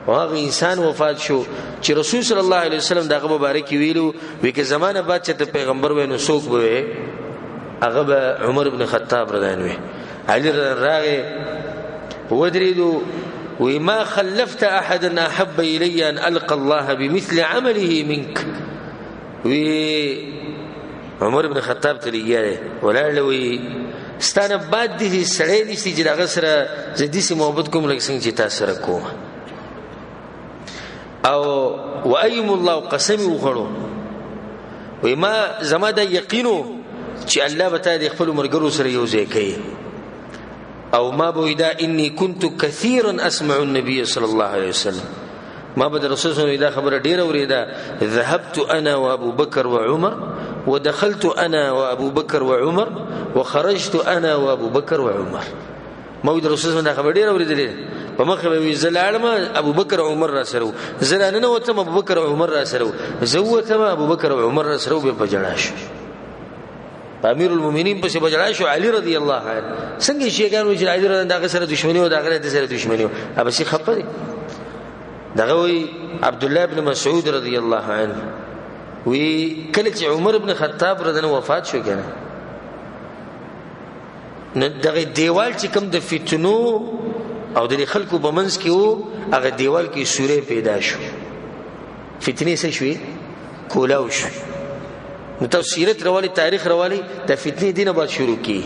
هغه انسان وفات شو چې رسول صلی الله علیه وسلم دغه مبارک ویلو وی که زمانه بعد چې پیغمبر وینو څوک به هغه به عمر بن خطاب رضی الله عنه علی راغه ودریدو وما خلفت احدا احب الي ان القى الله بمثل عمله منك وی عمر بن خطاب تلیه ولعلوی ستانه بعد دې سړی نشي چې دغه سره زدي سي محبت کوم لکه څنګه چې تاسو سره کوم او وايم الله قسم وخړو وای ما زما د یقینو چې الله به ته خپل مرګرو سره یو ځای کوي او ما بویدا انی كنت كثيرا اسمع النبي صلى الله عليه وسلم ما بد رسول الله دا خبره ډیره اوریدا ذهبت انا وابو بكر وعمر ودخلت انا وابو بكر وعمر وخرجت انا وابو بكر وعمر ما د رسول الله دا خبره ډیره اوریدلې په مخه وی زلالم ابو بکر او عمر را سره زلانه وته ابو بکر او عمر را سره زوته ابو بکر او عمر را سره به بجړاش امیر المؤمنین په څه بجړاش علي رضی الله عنه څنګه شیګان و چې علي رضی الله عنه سره دښمنی او دغه سره دښمنی او به خپه دي دغه وی عبد الله ابن مسعود رضی الله عنه وی کله چې عمر ابن خطاب رضی الله وفات شو کنه نو دغه دیوال چې کوم د فتنو او د خلکو بمنس کې وو هغه دیوال کې سورې پیدا شو فتنې څه شوې کولاو شو نو تفسیرت روالی تاریخ روالی د فتنې دینه بعد شروع کی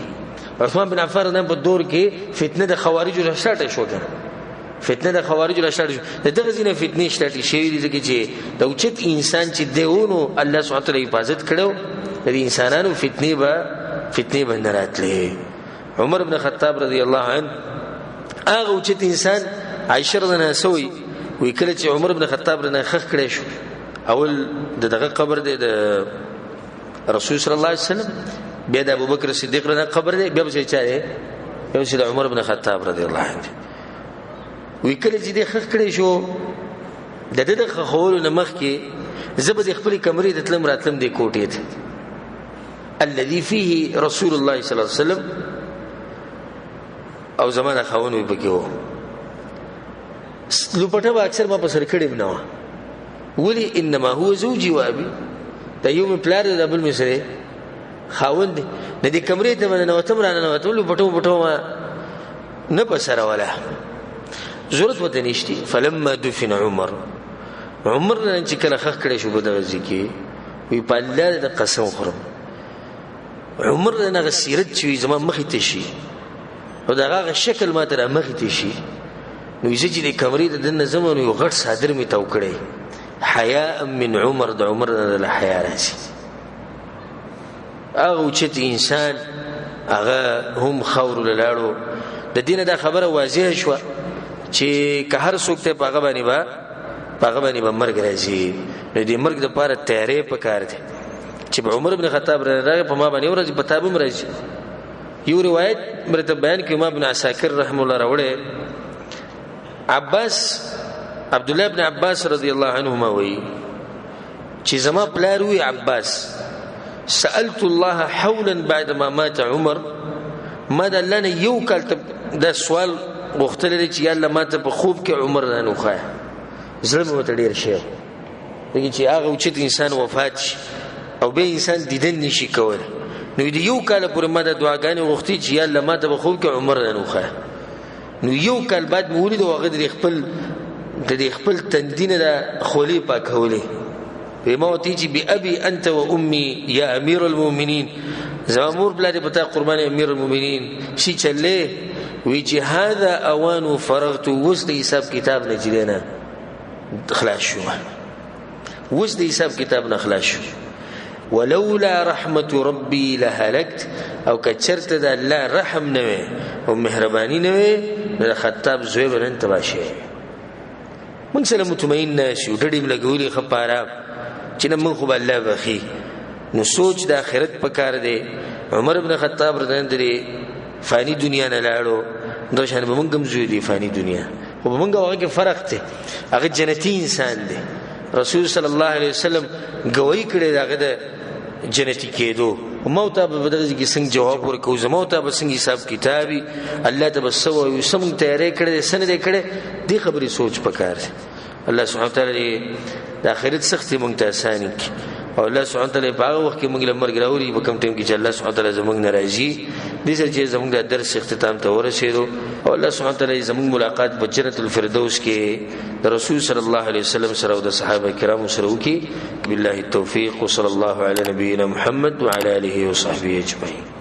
عثمان بن عفان نه په دور کې فتنه د خوارجو رسټه شو کنه فتنه د خوارج له شړ دغه ځینې فتنې شټ شي دي چې د اوچت انسان چې دیونو الله سبحانه وتعالى حفاظت کړو د انسانانو فتنې باندې راتلې. عمر بن خطاب رضی الله عنه هغه اوچت انسان عائشه رضی الله عنها سوی وی کله چې عمر بن خطاب رنه خخ کړي شو اول دغه قبر د رسول صلی الله علیه وسلم بیا د ابوبکر صدیق رنه قبر دی بیا څه چا دی یو چې عمر بن خطاب رضی الله عنه وی کله چې د خخ کړي شو د دغه خول نه مخ کې زبد خپل کمرې د تلم راتلم دی کوټې ته الذي فيه رسول الله صلی الله علیه وسلم او زمانه خاون وي پکې وو لوپټه با اکثر ما په سر کړي بنو ولي انما هو زوجي وابي دا یو پلار د بل مسره خاون دي نه دي کمرې ته باندې نو تم رانه نو ټول پټو ما نه پسره ولا ضرورت وته نشتی. فلما دفن عمر نن چې کله خخ کړي شو بده ځکه وی په الله د قسم خورم عمر نه غسیرت چې زما مخې ته شي او دغه شکل ما تر مخې ته شي نو یې چې د کمرې د دنه زمونو یو غټ صادر می تو کړي حیا من عمر د عمر نه حیا راځي. هغه چې انسان هغه هم خور لاړو د دینه د خبره واضح شو چې که هر څوک ته پاغه باندې به مرګ راځي نو دې مرګ د پاره تیارې پکار دي چې عمر بن خطاب راغی په ما باندې ورځ په تابم راځي. یو روایت مرته بیان کوي ما ابن عساکر رحم الله راوړي عبد الله ابن عباس رضی الله عنهما وی چې زما پلار وی عباس سألت الله حولا بعد ما مات عمر ما دلنه یو کله د سوال غوښتل چې الله ماته په خوب کې عمر نه نوخه زړه مو ته ډیر شي چې هغه اوچت انسان وفات شي او به انسان دیدن نشي کول نو دی یو کال پر مده دعاګانې غوښتي چې الله ماته په خوب کې عمر نه نوخه نو یو کال بعد مولد او غدر خپل تندینه د خولي پاکولې بموتي چې بأبي انت وامي يا امير المؤمنين زمور بلاد پتا قربان امير المؤمنين شي چلې وی چې هذا اوان فرغت وسط حساب کتاب نه جرینا خلاص شو وسط حساب کتاب نه خلاص شو ولولا رحمت ربي لهلكت او کچرت د الله رحم نه او مهرباني نه نه خطاب زوی بنن تباشه من سره مطمئن نشو ډډې لګولي خپاره چې نن خو الله بخي نو سوچ د آخرت پکار دی. عمر بن خطاب رضی الله عنه فانی دنیا نه لاړو دا شان به مونږ هم زوی دی فانی دنیا او به مونږ هغه کې فرق دی هغه جنتی انسان دی. رسول صلی الله علیه وسلم گواہی کړی داغه د جنتی کېدو موت به بدغه کې څنګه جواب ورکو زموت به څنګه حساب کتابي الله ته بسو یو سم تیارې کړې سن دې کړې دې خبرې سوچ پکار الله سبحانه وتعالى د آخرت سختي مونږ ته آساني او الله سبحانه وتعالى په هغه وخت کې موږ له مرګ راوړي په کوم ټیم کې چې الله سبحانه وتعالى زموږ ناراضي دي چې زموږ د درس اختتام ته ورسېدو او الله سبحانه وتعالى زموږ ملاقات په جنت الفردوس کې د رسول صلی الله علیه وسلم سره او د صحابه کرامو سره وکي بالله التوفیق وصلی الله علی نبینا محمد وعلى اله وصحبه اجمعین.